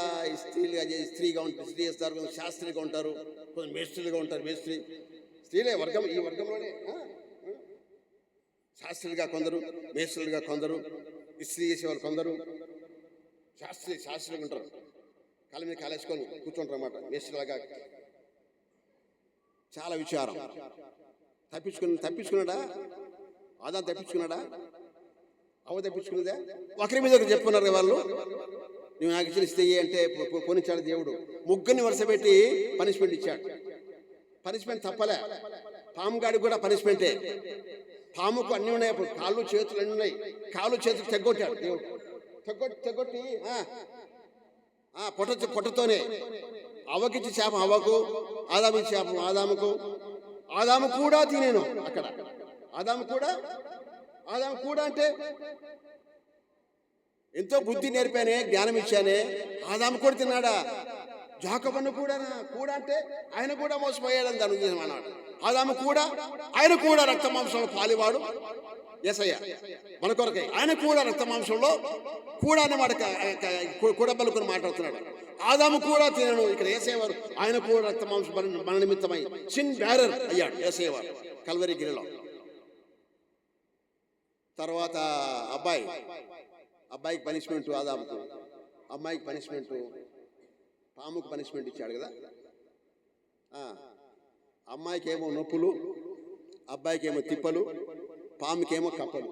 ఉంటారు, స్త్రీ చేస్తారు. కొందరు శాస్త్రిగా ఉంటారు, కొందరు మేస్త్రీలుగా ఉంటారు. స్త్రీలే ఈ వర్గంలోనే శాస్త్రులుగా కొందరు, మేస్త్రులుగా కొందరు, ఇస్త్రీ చేసేవాళ్ళు కొందరు, శాస్త్రులుగా ఉంటారు. కాళ్ళ మీద కాలేసుకొని కూర్చుంటారు అన్నమాట. మేస్త్రిలాగా చాలా విచారం. తప్పించుకున్నాడా? ఆదాం తప్పించుకున్నాడా? అవ తప్పించుకున్నదా? ఒకరి మీద ఒకరు చెప్పుకున్నారు వాళ్ళు. నువ్వు నాకు ఇచ్చిన ఇస్తే అంటే కొనిచ్చాడు దేవుడు. ముగ్గురిని వరుసపెట్టి పనిష్మెంట్ ఇచ్చాడు. పనిష్మెంట్ తప్పలే. పాము గాడికి కూడా పనిష్మెంటే. పాముకు అన్నీ ఉన్నాయి, అప్పుడు కాళ్ళు చేతులు అన్నీ ఉన్నాయి. కాళ్ళు చేతులు తెగ్గొట్టాడు దేవుడు. తెగ్గొట్టి పొట్టతోనే అవకిచ్చి చేప అవకు, ఆదామిచ్చి చేప ఆదాముకు. ఆదాము కూడా తినేను అక్కడ. ఆదాము కూడా అంటే ఎంతో బుద్ధి నేర్పానే, జ్ఞానం ఇచ్చానే. ఆదాము కూడా తిన్నాడా? జాకబను కూడా అంటే ఆయన కూడా మోసపోయాడని దాని ఉద్దేశం అన్నాడు. ఆదాము కూడా, ఆయన కూడా రక్త మాంసంలో పాలివాడు యేసయ్య మన కొరకై. ఆయన కూడా రక్త మాంసంలో కూడా అనే మాట కూడబలుకుని మాట్లాడుతున్నాడు. ఆదాము కూడా తినను. ఇక్కడ యేసయ్య వారు ఆయన కూడా రక్త మాంసం మన నిమిత్తమై సిన్ బ్యారర్ అయ్యాడు యేసయ్య వారు కల్వరి గిరిలో. తర్వాత అబ్బాయికి పనిష్మెంటు ఆదాముకు, అమ్మాయికి పనిష్మెంటు, పాముకు పనిష్మెంట్ ఇచ్చాడు కదా. అమ్మాయికేమో నొప్పులు, అబ్బాయికేమో తిప్పలు, పాముకేమో కప్పలు.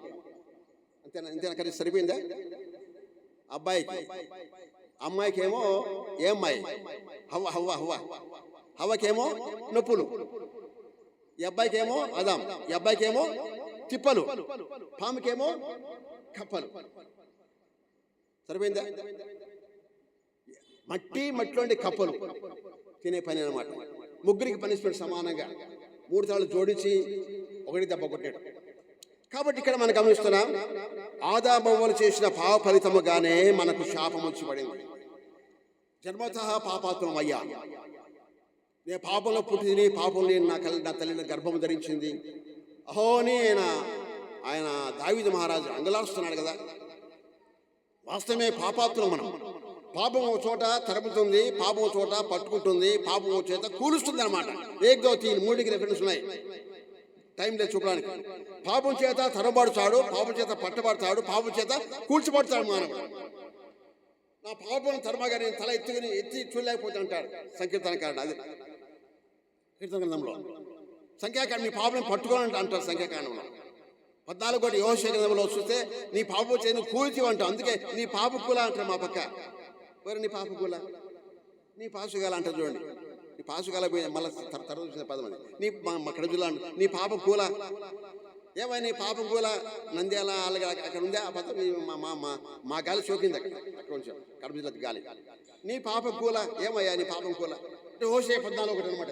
అంతేనా? కానీ సరిపోయిందా? అబ్బాయికి, అమ్మాయికేమో ఏ అమ్మాయి? హవ్వకేమో నొప్పులు, ఈ అబ్బాయికేమో ఆదాం, ఈ అబ్బాయికేమో తిప్పలు, పాముకేమో కప్పలు. సరిపోయిందా? మట్టిలోండి కప్పలు తినే పని అన్నమాట. ముగ్గురికి పనిష్మెంట్ సమానంగా 3 సార్లు జోడించి ఒకటి దెబ్బ కొట్టాడు. కాబట్టి ఇక్కడ మనం గమనిస్తున్నాం, ఆదామవ్వలు చేసిన పాప ఫలితముగానే మనకు శాపం వచ్చి పడింది. జన్మతః పాపాత్మం అయ్యా. నేను పాపంలో పుట్టింది, పాపం లేని నా తల్లిని గర్భం ధరించింది. అహోని ఆయన దావీదు మహారాజు అంగలారుస్తున్నాడు కదా. వాస్తవమే పాపాత్మం మనం. పాపం ఒక చోట తరుముతుంది, పాపం ఒక చోట పట్టుకుంటుంది, పాపం ఒక చేత కూలుస్తుంది అనమాట. 1, 2, 3 3కి రెఫరెన్స్ ఉన్నాయి, టైం లేదు చూపడానికి. పాపం చేత తరబడుతాడు, పాపం చేత పట్టబడతాడు, పాపం చేత కూల్చబడతాడు మానవుడు. నా పాపం తరమగా నేను తల ఎత్తి చూడలేకపోతే అంటాడు సంకీర్తనకారుడు. అది కీర్తన గ్రంథంలో సంఖ్యాకాండం, నీ పాపం పట్టుకోవాలంటే అంటారు సంఖ్యాకాండంలో. 14 యెహోషువ గ్రంథంలో చూస్తే నీ పాపం చేతి కూల్చి అంటావు. అందుకే నీ పాప కూల అంటారు మా పక్క. మరి నీ పాప కూల, నీ పాసుగాల అంటారు చూడండి. నీ పాసుగాల పోయి మళ్ళీ తర్వాత చూసిన పదం అది. మా కడజులా నీ పాప కూల ఏమై నీ పాపం కూల నంద్యాల అలాగే అక్కడ ఉందే ఆ పదం. మా గాలి సోకింది అక్కడ కొంచెం కడప జిల్లా గాలి. నీ పాప కూల ఏమయ్యా నీ పాపం కూల అంటే యెహోషువ 14:1 అనమాట.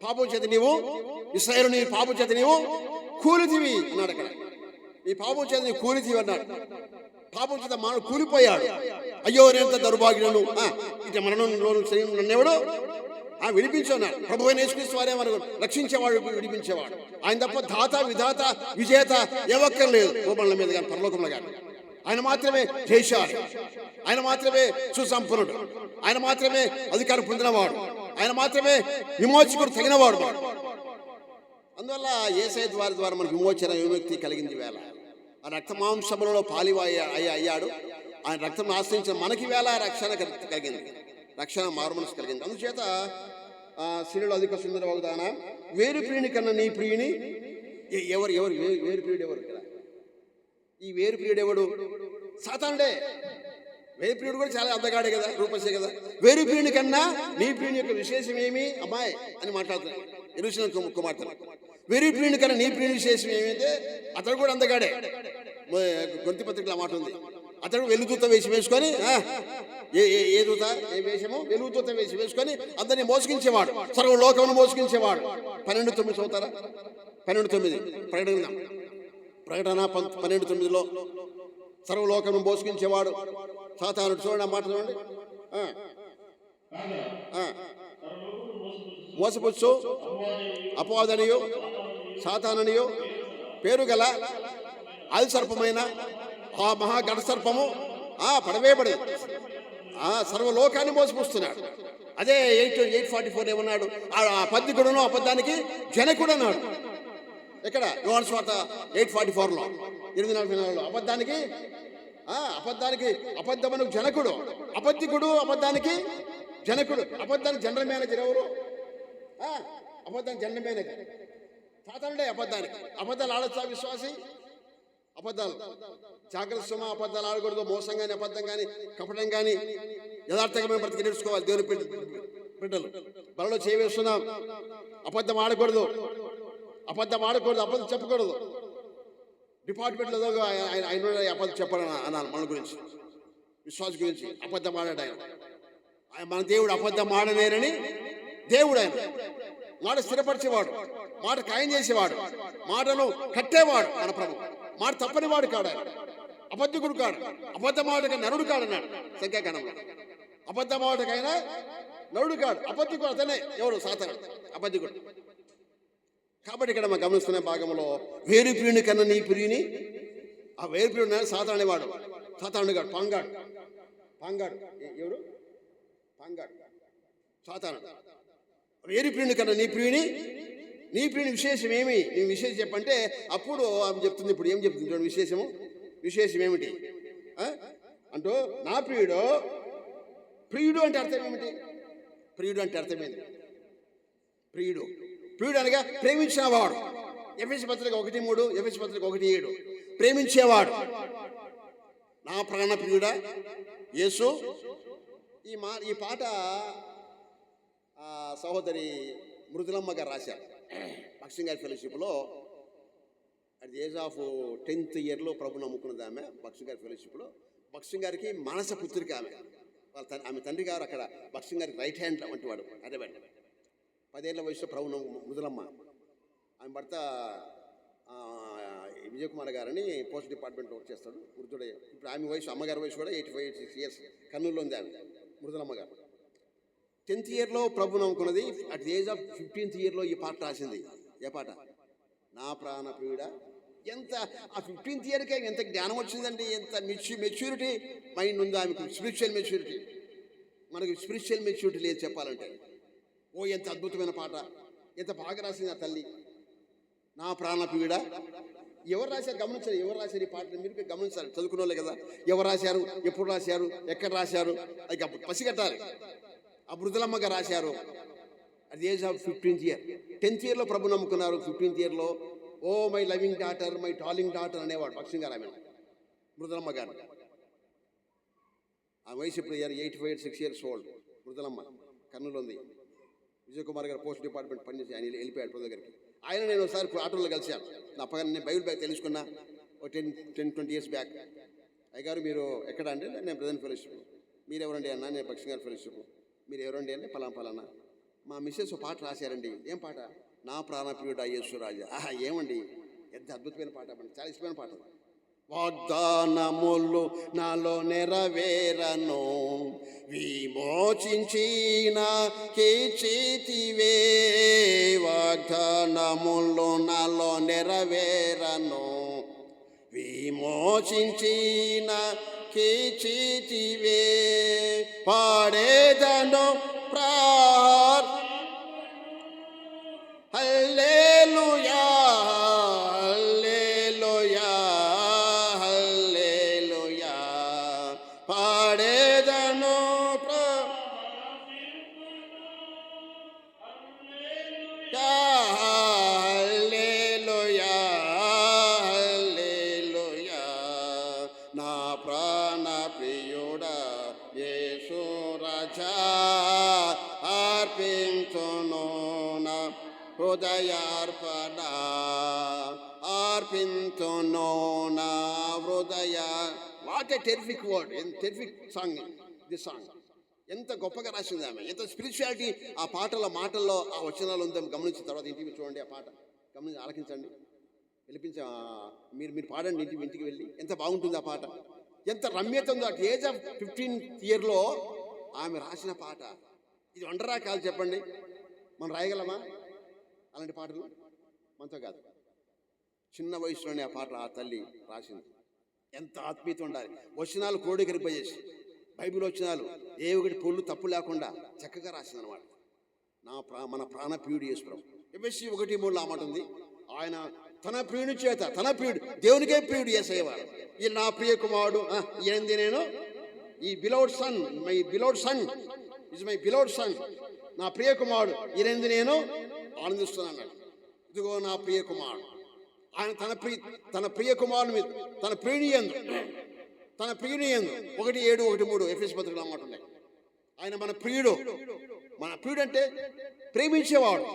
పాపం చేత నీవు ఇశ్రాయేలు నీ పాపం చేత నీవు కూలితివి అన్నాడు అక్కడ. నీ పాపం చేత నీవు కూలితివి అన్నాడు. పాపం చేత మానవుడు కూలిపోయాడు. అయ్యో నేనంత దౌర్భాగ్యులను, ఇటు మరణంలో నన్నెవడు విడిపించున్నాడు. ప్రభు అయిన యేసుక్రీస్తు వారే మనకు రక్షించేవాడు, విడిపించేవాడు. ఆయన తప్ప దాత, విధాత, విజేత ఏ ఒక్కరు లేదు భూమండల మీద కానీ పరలోకంలో కానీ. ఆయన మాత్రమే జయశాలి, ఆయన మాత్రమే సుసంపన్నుడు, ఆయన మాత్రమే అధికారం పొందినవాడు, ఆయన మాత్రమే విమోచకుడు తగినవాడు. అందువల్ల యేసయ్య ద్వారా మనకు విమోచన విముక్తి కలిగింది. వేళ ఆ రక్త మాంసములలో అయ్యాడు. ఆయన రక్తం ఆశ్రయించిన మనకి వేళ రక్షణ కలిగింది, రక్షణ మారుమనసు కలిగింది. అందుచేత శిలువలో అధిక సుందరవగుదాన వేరు ప్రియుని కన్నా నీ ప్రియుని ఎవరు వేరు ప్రియుడు ఎవరు? ఈ వేరు ప్రియుడు ఎవడు? సాతానుడే. వేరు ప్రియుడు కూడా చాలా అందగాడే కదా, రూపసే కదా. వేరు ప్రియుని కన్నా నీ ప్రియుని యొక్క విశేషం ఏమి అమ్మాయి అని మాట్లాడుతున్నాడు ఎరుసిన కుమార్తె. వేరు ప్రియుని కన్నా నీ ప్రియుని విశేషం ఏమైతే అతడు కూడా అందగాడే. గొంతి పత్రికలో మాట ఉంది. అతడు వెలుగుతూత వేషం వేసుకొని ఏ దూత ఏ వేషము వెలుగుతూత వేషం వేసుకొని అందరినీ మోసగించేవాడు, సర్వలోకమును మోసగించేవాడు. 12:9 చదువుతారా? 12:9 ప్రకటన 12:9లో సర్వలోకమును మోసగించేవాడు సాతానుడు. చూడండి ఆ మాట చూడండి. మోసపుచ్చు అపవాదనియో సాతాననియో పేరు గల ఆది సర్పమైన ఆ మహాగణ సర్పము పడవేయబడి సర్వలోకాన్ని మోసపుస్తున్నాడు. అదే 8:44 ఏమన్నాడు? ఆ అబద్ధికుడును అబద్ధానికి జనకుడు అన్నాడు. ఎక్కడ? యోహాను సువార్త 8:44లో 8:44లో అబద్ధానికి అబద్ధమునకు జనకుడు, అబద్ధికుడు అబద్ధానికి జనకుడు. అబద్ధానికి జనరల్ మేనేజర్ ఎవరు? అబద్ధానికి జనరల్ మేనేజర్ సాతానుడే అబద్ధానికి. అబద్ధాలు ఆడొచ్చా విశ్వాసి? అబద్ధాలు జాగ్రత్త సుమ, అబద్ధాలు ఆడకూడదు. మోసం కానీ, అబద్ధం కానీ, కపటం కానీ యథార్థంగా మేము బ్రతికి నేర్చుకోవాలి. దేవుని బిడ్డలు బలలో చేయవేస్తున్నాం. అబద్ధం ఆడకూడదు, అబద్ధం ఆడకూడదు, అబద్ధం చెప్పకూడదు. డిపార్ట్మెంట్లో ఆయన అబద్ధం చెప్పాలని అన్నాను. మన గురించి, విశ్వాస గురించి అబద్ధం ఆడాడు ఆయన. మన దేవుడు అబద్ధం ఆడలేరని దేవుడు. ఆయన మాట స్థిరపరిచేవాడు, మాట ఖాయం చేసేవాడు, మాటను కట్టేవాడు మన ప్రభు. మాట తప్పని వాడు కాడు ఆయన. అబద్ధికుడు కాడు, అబద్ధమాటగా నరుడు కాడన్నాడు సంఖ్యాకాండంలో. అబద్ధమాటకైనా నరుడు కాడు, అబద్ధికుడు అతనే. ఎవరు? సాతాను, అబద్ధికుడు. కాబట్టి ఇక్కడ మనం గమనిస్తున్న భాగంలో వేరు ప్రియుని కన్నా నీ ప్రియుని, ఆ వేరు ప్రియుడు సాతాను అనేవాడు. సాతాను కాడు, పాంగాడు. పాంగాడు ఎవరు? పాంగాడు, సాతాను. వేరు ప్రియుని కన్నా నీ ప్రియుని, నీ ప్రియుని విశేషం ఏమి? నీ విశేషం చెప్పంటే అప్పుడు ఆమె చెప్తుంది. ఇప్పుడు ఏం చెప్తుంది చూడండి విశేషము. విశేషం ఏమిటి అంటూ, నా ప్రియుడు. ప్రియుడు అంటే అర్థం ఏమిటి? ప్రియుడు అంటే అర్థమైంది. ప్రియుడు, ప్రియుడు అనగా ప్రేమించినవాడు. ఎఫెసీ పత్రిక 1:3, ఎఫెసీ పత్రిక 1:7. ప్రేమించేవాడు. నా ప్రాణ ప్రియుడా యేసు. ఈ పాట సహోదరి మృదులమ్మ గారు రాశారు భక్సింగ్ గారి ఫెలోషిప్లో. At the age of 10th ఇయర్లో ప్రభు నమ్ముకున్నది ఆమె. భక్సింగ్ గారి ఫెలోషిప్లో భక్సింగ్ గారికి మానస పుత్రిక ఆమె. ఆమె తండ్రి గారు అక్కడ భక్సింగ్ గారికి రైట్ హ్యాండ్ వంటి వాడు. అదే 10 ఏళ్ల వయసులో ప్రభు మృదులమ్మ. ఆమె భర్త విజయ్ కుమార్ గారని పోస్ట్ డిపార్ట్మెంట్ వర్క్ చేస్తాడు, వృద్ధుడే. ఇప్పుడు ఆమె వయసు, అమ్మగారి వయసు కూడా 85-86 years. కర్నూలులో ఉంది ఆమె మృదులమ్మ గారు. 10th ఇయర్లో ప్రభు నమ్ముకున్నది. At the age of 15th ఇయర్లో ఈ పాట రాసింది. ఏ పాట? నా ప్రాణ ప్రియుడా. ఎంత ఆ 15th ఇయర్కే ఎంత జ్ఞానం వచ్చిందండి, ఎంత మెచ్యూరిటీ మైండ్ ఉందో ఆమెకు. Spiritual maturity. మనకు స్పిరిచువల్ మెచ్యూరిటీ లేదు చెప్పాలంటే. ఓ ఎంత అద్భుతమైన పాట, ఎంత బాగా రాసింది ఆ తల్లి. నా ప్రాణ ప్రియుడా. ఎవరు రాశారు గమనించారు? ఎవరు రాశారు ఈ పాటను? మీరు గమనించాలి, చదువుకున్న వాళ్ళే కదా. ఎవరు రాశారు, ఎప్పుడు రాశారు, ఎక్కడ రాశారు, అది పసిగట్టాలి. ఆ మృదులమ్మగా రాశారు. At the age of 15th year. 10th ఇయర్లో ప్రభు నమ్ముకున్నారు. 15th ఇయర్లో oh my loving daughter, my darling daughter అనేవాడు భక్సింగ్ గారు ఆమె, మృదులమ్మ గారు. ఆ వయసు ఇప్పుడు 85-86 years old. మృదులమ్మ కర్నూలు ఉంది. విజయ్ కుమార్ గారు పోస్ట్ డిపార్ట్మెంట్ పనిచేసి ఆయన వెళ్ళిపోయాడు ప్రభు దగ్గరికి. ఆయన నేను ఒకసారి ఆటోలో కలిశాను. నా పక్కన నేను బైబిల్ బ్యాగ్ తెలుసుకున్నా ఒక 10-20 years బ్యాక్. అయ్యగారు మీరు ఎక్కడ అంటే, నేను ప్రజెంట్ ఫెలోషిప్. మీరు ఎవరండి అన్నా? నేను భక్సింగ్ గారి ఫెలోషిప్. మీరు ఎవరండి అంటే, పలానా. మా మిస్సెస్ ఒక పాట రాశారండి. ఏం పాట? నా ప్రాణప్రియుడా యేసు రాజా. ఏమండి, ఎంత అద్భుతమైన పాట, చాలా ఇష్టమైన పాట. వాగ్దానములు నాలో నెరవేరను, విమోచించిన కీర్తివే. వాగ్దానములు నాలో నెరవేరను, విమోచించిన కీర్తివే. పాడేదను హల్లెలూయా, హల్లెలూయా, హల్లెలూయా. పాడేదను హల్లెలూయా, హల్లెలూయా. నా ప్రాణ ప్రియుడా యేసు రాజా, అర్పించును నా హృదయార్పణ, అర్పించును నా హృదయ. What a terrific word, terrific song this song. ఎంత గొప్పగా రాసింది ఆమె, ఎంత స్పిరిచువాలిటీ ఆ పాటల మాటల్లో, ఆ వచనాలు ఉందో గమనించిన తర్వాత ఇంటికి చూడండి. ఆ పాట గమనించి ఆలకించండి, వినిపించ మీరు పాడండి ఇంటికి వెళ్ళి. ఎంత బాగుంటుంది ఆ పాట, ఎంత రమ్యత ఉందో. అట్ ఏజ్ ఆఫ్ 15th ఇయర్లో ఆమె రాసిన పాట. ఇది వండరా కాదు చెప్పండి, మనం రాయగలమా అలాంటి పాటలు? మనతో కాదు. చిన్న వయసులోనే ఆ పాట ఆ తల్లి రాసింది. ఎంత ఆత్మీయత ఉండాలి. వచనాలు క్రోడీకరింపజేసి, బైబిల్ వచనాలు ఏ ఒకటి పొల్లు తప్పు లేకుండా చక్కగా రాసింది అనమాట. మన ప్రాణ ప్రియుడు యేసు ప్రభు. ఎఫెసీ 1:3 ఆ మాట ఉంది. ఆయన తన ప్రియుని చేత, తన ప్రియుడు, దేవునికే ప్రియుడు యేసయ్యవారు. ఈ నా ప్రియ కుమారుడు, ఏంది నేను, ఈ beloved son, my beloved son is my beloved son. నా ప్రియ కుమారుడు ఈయనందు నేను ఆనందిస్తున్నాను. ఇదిగో నా ప్రియ కుమారుడు. ఆయన తన ప్రియ కుమారుని మీద తన ప్రియునియందు 1:7-1:3 ఎఫెసు పత్రికలో మాట ఉన్నాయి. ఆయన మన ప్రియుడు. మన ప్రియుడు అంటే ప్రేమించేవాడు.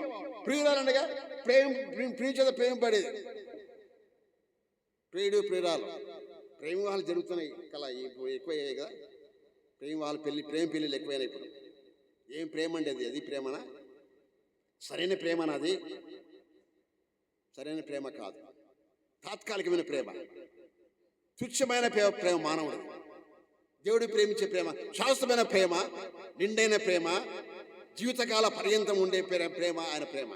ప్రియురాలనగా ప్రియుని చేత ప్రేమింపడేది. ప్రియుడు ప్రియురాలు ప్రేమ వాళ్ళు జరుగుతున్నాయి కదా, ఎక్కువయ్యాయి కదా. ప్రేమ పెళ్ళిళ్ళు ఎక్కువైనా ఇప్పుడు. ఏం ప్రేమ అండి అది ప్రేమనా? సరైన ప్రేమనా? అది సరైన ప్రేమ కాదు. తాత్కాలికమైన ప్రేమ, తుచ్చమైన ప్రేమ మానవుడు. దేవుడు ప్రేమించే ప్రేమ శాశ్వతమైన ప్రేమ, నిండైన ప్రేమ, జీవితకాల పర్యంతం ఉండే ప్రేమ ఆయన ప్రేమ.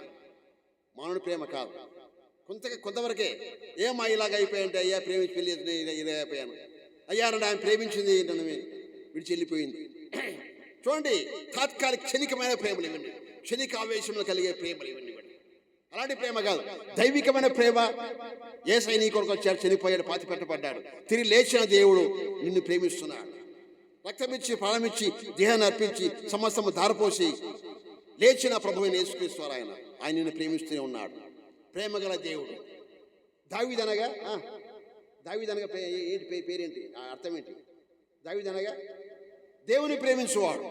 మానవుడి ప్రేమ కాదు. కొంతవరకే ఏమా ఇలాగ అయిపోయాయంటే, అయ్యా ప్రేమించి పెళ్ళి ఇదే అయిపోయాను, అయ్యా నన్ను ఆయన ప్రేమించింది నన్ను విడిచి వెళ్ళిపోయింది. చూడండి, తాత్కాలిక క్షణికమైన ప్రేమలు ఇవ్వండి, క్షణిక ఆవేశంలో కలిగే ప్రేమలు ఇవ్వండి. అలాంటి ప్రేమ కాదు. దైవికమైన ప్రేమ. యేసయ్య నీ కొరకు వచ్చాడు, చనిపోయాడు, పాతి పెట్టబడ్డాడు, తిరిగి లేచిన దేవుడు నిన్ను ప్రేమిస్తున్నాడు. రక్తమిచ్చి ప్రాణమిచ్చి దేహాన్ని అర్పించి సమస్తము ధారపోసి లేచిన ప్రభువైన యేసుక్రీస్తు ఆయన నిన్ను ప్రేమిస్తూనే ఉన్నాడు. ప్రేమ గల దేవుడు. దావీదనగా ఏంటి పేరేంటి, అర్థం ఏంటి? దావీదనగా దేవుని ప్రేమించువాడు.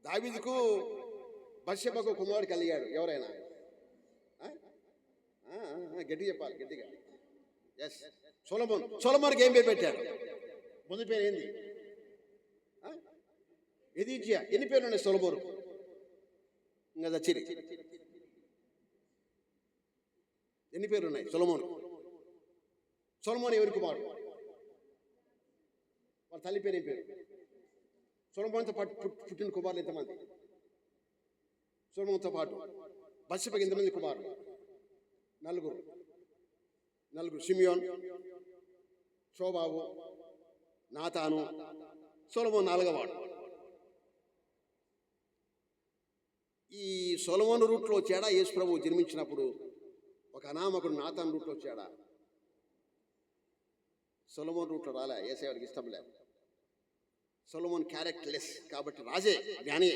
దావీదుకు బత్షెబకు కుమారుడు కలిగాడు. ఎవరైనా గట్టిగా చెప్పాలి, గట్టిగా. ఎస్, సొలొమోనుకి ఏం పేరు పెట్టాడు? ముందు పేరు ఏంది? ఎదీజియా. ఎన్ని పేర్లు ఉన్నాయి సొలొమోను? ఇంకా దచ్చిరి ఎన్ని పేర్లు ఉన్నాయి సొలొమోను ఎవరి కుమారుడు? వాళ్ళ తల్లి పేరు ఏం పేరు? సొలొమోనుతో పాటు పుట్టిన కుమారులు ఎంతమంది? సొలొమోనుతో పాటు బత్షెబకు ఎంతమంది కుమారులు? నలుగురు. షిమియోన్, షోబాబు, నాతాను, సొలొమోను 4వ. ఈ సొలొమోను రూట్లో వచ్చాడా యేసు ప్రభువు జన్మించినప్పుడు? ఒక అనామకుడు నాతాను రూట్లో వచ్చాడా? సొలొమోను రూట్లో రాలే. యేసయ్యకి ఇష్టం లేదు. సొలొమోన్ క్యారెక్టర్లెస్ కాబట్టి రాజే, జ్ఞాని.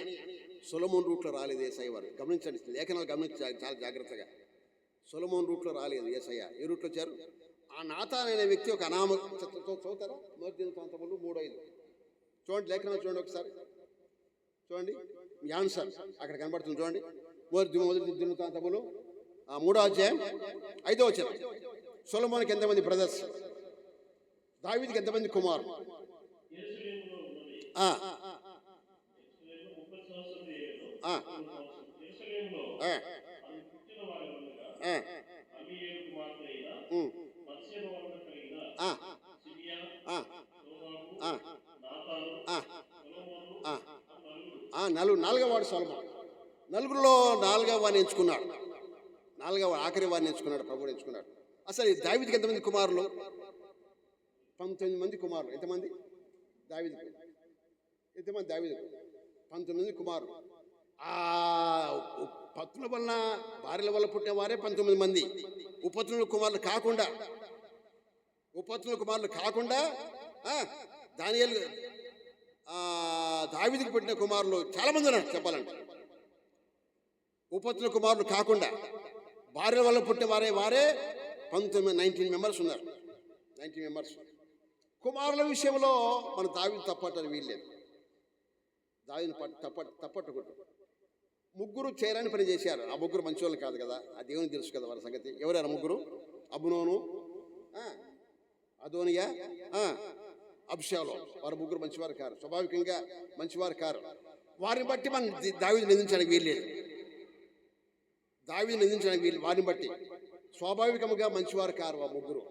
సొలొమోన్ రూట్లో రాలేదు యేసయ్య వారు. గమనించండి, లేఖనాలు గమనించాలి చాలా జాగ్రత్తగా. సొలొమోన్ రూట్లో రాలేదు యేసయ్య. ఏ రూట్లో వచ్చారు? ఆ నాతాన్ అనే వ్యక్తి ఒక చదువుతారా? మొదటి దినవృత్తాంతములు 3:5 చూడండి, లేఖనాలు చూడండి ఒకసారి. చూడండి, మీ ఆన్సర్ అక్కడ కనబడుతుంది. చూడండి, మొదటి దినవృత్తాంతములు 3వ అధ్యాయం 5వ వచనం. సొలొమోనుకి ఎంతమంది బ్రదర్స్? దావీదుకి ఎంతమంది కుమారులు? నాలుగవాడు సొలొమోను. నలుగురిలో 4వ వాడిని ఎంచుకున్నాడు. ఆఖరి వాడిని ఎంచుకున్నాడు, ప్రభువు ఎంచుకున్నాడు. అసలు దావీదుకి ఎంతమంది కుమారులు? 19 మంది కుమారులు. ఎంతమంది దావీదుకు? 19 కుమారులు. ఆ పత్నుల వలన, భార్యల వల్ల పుట్టిన వారే 19 మంది. ఉపపత్నుల కుమారులు కాకుండా దానియేలు దావీదుకు పుట్టిన కుమారులు చాలా మంది ఉన్నారు చెప్పాలంటే. ఉపపత్నుల కుమారులు కాకుండా భార్యల వల్ల పుట్టిన వారే 19 మెంబర్స్ ఉన్నారు. 19 మెంబర్స్. కుమారుల విషయంలో మన దావీదు తప్పట్టని వీల్లేదు. దావీదుని తప్పట్టకూడదు. 3 చేరని పని చేశారు. ఆ 3 మంచి వాళ్ళు కాదు కదా, ఆ దేవునికి తెలుసు కదా వాళ్ళ సంగతి. ఎవరైనా 3? అబ్నోను, అదోనియా, అబ్షాలోం. వారు 3 మంచివారు కారు, స్వాభావికంగా మంచివారు కారు. వారిని బట్టి మనం దావీదు నిందించడానికి వీల్లేదు. వారిని బట్టి స్వాభావికంగా మంచివారు కారు ఆ 3.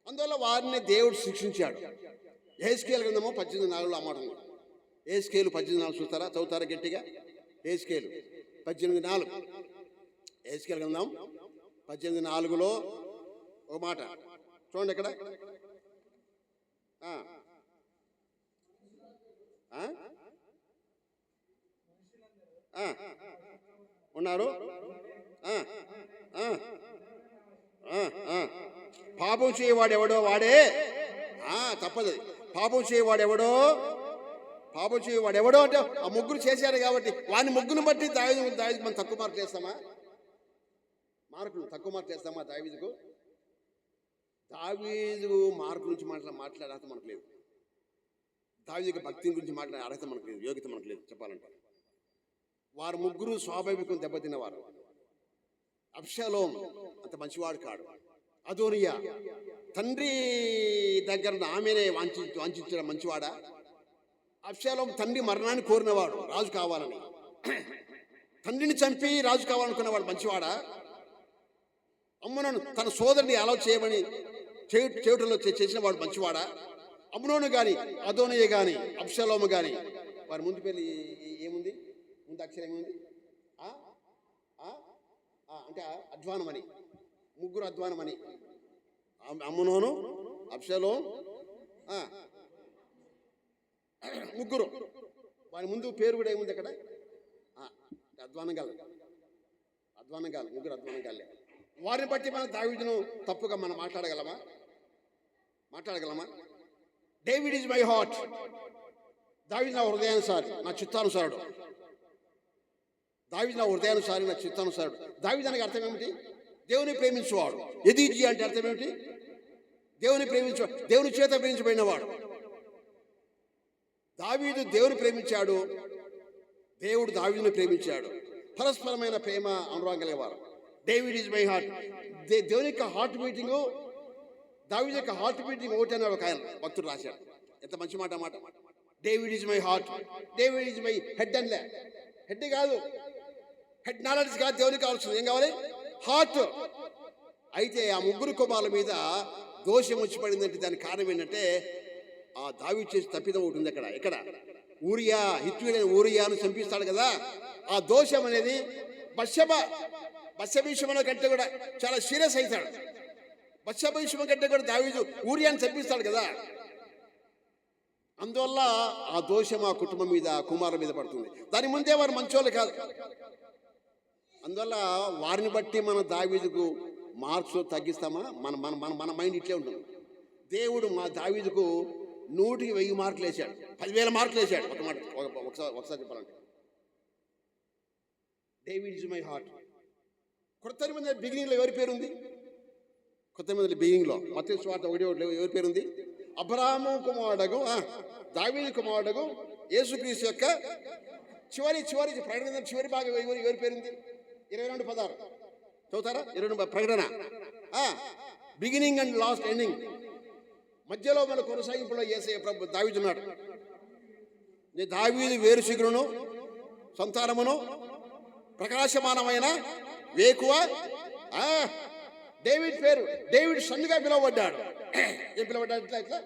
అందువల్ల వారిని దేవుడు శిక్షించాడు. యెహెజ్కేలు గ్రంథము 18:4 ఆ మాట ఉంది. యెహెజ్కేలు 18:4 చదువుతారా గట్టిగా? యెహెజ్కేలు 18:4. యెహెజ్కేలు గ్రంథం 18:4లో ఒక మాట చూడండి. ఇక్కడ ఉన్నారు. పాపం చేయవాడెవడో వాడే, తప్పదు. పాపం చేయవాడెవడో పాపం చేయి వాడు ఎవడో అంటే ఆ ముగ్గురు చేశారు కాబట్టి వాని ముగ్గురు బట్టి దావీదు మనం తక్కువ మార్కులు వేస్తామా? తక్కువ మార్కులు వేస్తామా దావీదుకు? దావీదు మార్కు గురించి మాట్లాడే అర్హత మనకు లేదు. దావీదు భక్తి గురించి మాట్లాడే అర్హత మనకు లేదు, యోగ్యత మనకు లేదు చెప్పాలంటే. వారు ముగ్గురు స్వాభావికం దెబ్బతిన్నవారు. అబ్షాలోం అంత మంచివాడు కాడు. అదోనియా తండ్రి దగ్గర ఆమెనే వాంఛించడం మంచివాడా? అబ్షాలోం తండ్రి మరణాన్ని కోరినవాడు, రాజు కావాలని. తండ్రిని చంపి రాజు కావాలనుకున్నవాడు మంచివాడా? అమ్మునోను తన సోదరుని అలౌ చేయమని చేయటంలో చేసిన వాడు మంచివాడా? అమ్మునోను కానీ అదోనియా కానీ అబ్షాలోము కానీ వారి ముందు పేరు ఏముంది? ముందు అక్షరం ఏముంది? అంటే అధ్వానమని, ముగ్గురు అధ్వానమని. అమ్మునోను, అబ్షాలోం, ముగ్గురు. వారి ముందు పేరు కూడా ఏముంది అక్కడ? అధ్వానం కాదు, ముగ్గురు అధ్వానం కాలే. వారిని బట్టి మనం దావీదును తప్పుగా మనం మాట్లాడగలమా? David is my heart. దావీదు నా హృదయానుసారి, నా చిత్తానుసారుడు. దావీదు నా హృదయానుసారి, నా చిత్తానుసారుడు. దావీదు అనగా అర్థం ఏమిటి? దేవుని ప్రేమించేవాడు. ఎదీజీ అంటే అర్థం ఏమిటి? దేవుని ప్రేమించేవాడు, దేవుని చేత ప్రేమించబడినవాడు. దావీదు దేవుని ప్రేమించాడు, దేవుడు దావీదుని ప్రేమించాడు. పరస్పరమైన ప్రేమ అనురాగం కలిగేవారు. David is my heart. దేవుని యొక్క హార్ట్ బీటింగ్, దావీదు యొక్క హార్ట్ బీటింగ్ ఒకటి అన్నాడు ఒక ఆయన భక్తుడు రాశాడు. ఎంత మంచి మాట మాట. David is my heart, David is my head. అనిలే, హెడ్ కాదు, హెడ్ నాలెడ్జ్ కాదు. దేవునికి కావాల్సింది ఏం కావాలి? హార్ట్. అయితే ఆ ముగ్గురు కుమారుల మీద దోషం వచ్చి పడిందంటే దానికి కారణం ఏంటంటే ఆ దావీదు చేసి తప్పిదం ఒకటి ఉంది అక్కడ. ఇక్కడ ఊరియా, హిత్తీయుడైన ఊరియాను చంపిస్తాడు కదా, ఆ దోషం అనేది బత్షెబ విషయంలో కంటే కూడా చాలా సీరియస్ అవుతాడు. బత్షెబ విషయం కంటే కూడా దావీదు ఊరియాను చంపిస్తాడు కదా, అందువల్ల ఆ దోషం ఆ కుటుంబం మీద, కుమారుల మీద పడుతుంది. దాని ముందే వారు మంచోళ్ళు కాదు. అందువల్ల వారిని బట్టి మన దావీదుకు మార్క్స్ తగ్గిస్తామా? మన మన మన మన మైండ్ ఇట్లే ఉంటుంది. దేవుడు మా దావీదుకు 100కి 1000 మార్కులు వేశాడు, 10,000 మార్కులు వేశాడు. ఒక మాట ఒకసారి చెప్పాలంటే డేవిడ్ ఈజ్ మై హార్ట్. కొత్త మంది బిగినింగ్లో ఎవరి పేరు ఉంది? కొత్త మంది బిగినింగ్లో మత్తయి సువార్త 1:1 ఎవరి పేరు ఉంది? అబ్రహాము కుమారుడగు, దావీదు కుమారుడగు యేసుక్రీస్తు యొక్క చివరి ప్రకటన చివరి భాగం ఎవరి పేరు ఉంది? 22:16 చదువుతారా? 22 ప్రకటన. బిగినింగ్ అండ్ లాస్ట్, ఎండింగ్, మధ్యలో మన కొనసాగింపులో యేసయ్య ప్రభు దావీదున్నాడు. దావీదు వేరు శిఖరును, సంతానమును, ప్రకాశమానమైన వేకువ. డేవిడ్ పేరు డేవిడ్ సన్నుగా పిలువబడ్డాడు. ఏం పిలువబడ్డాడు? ఇట్లా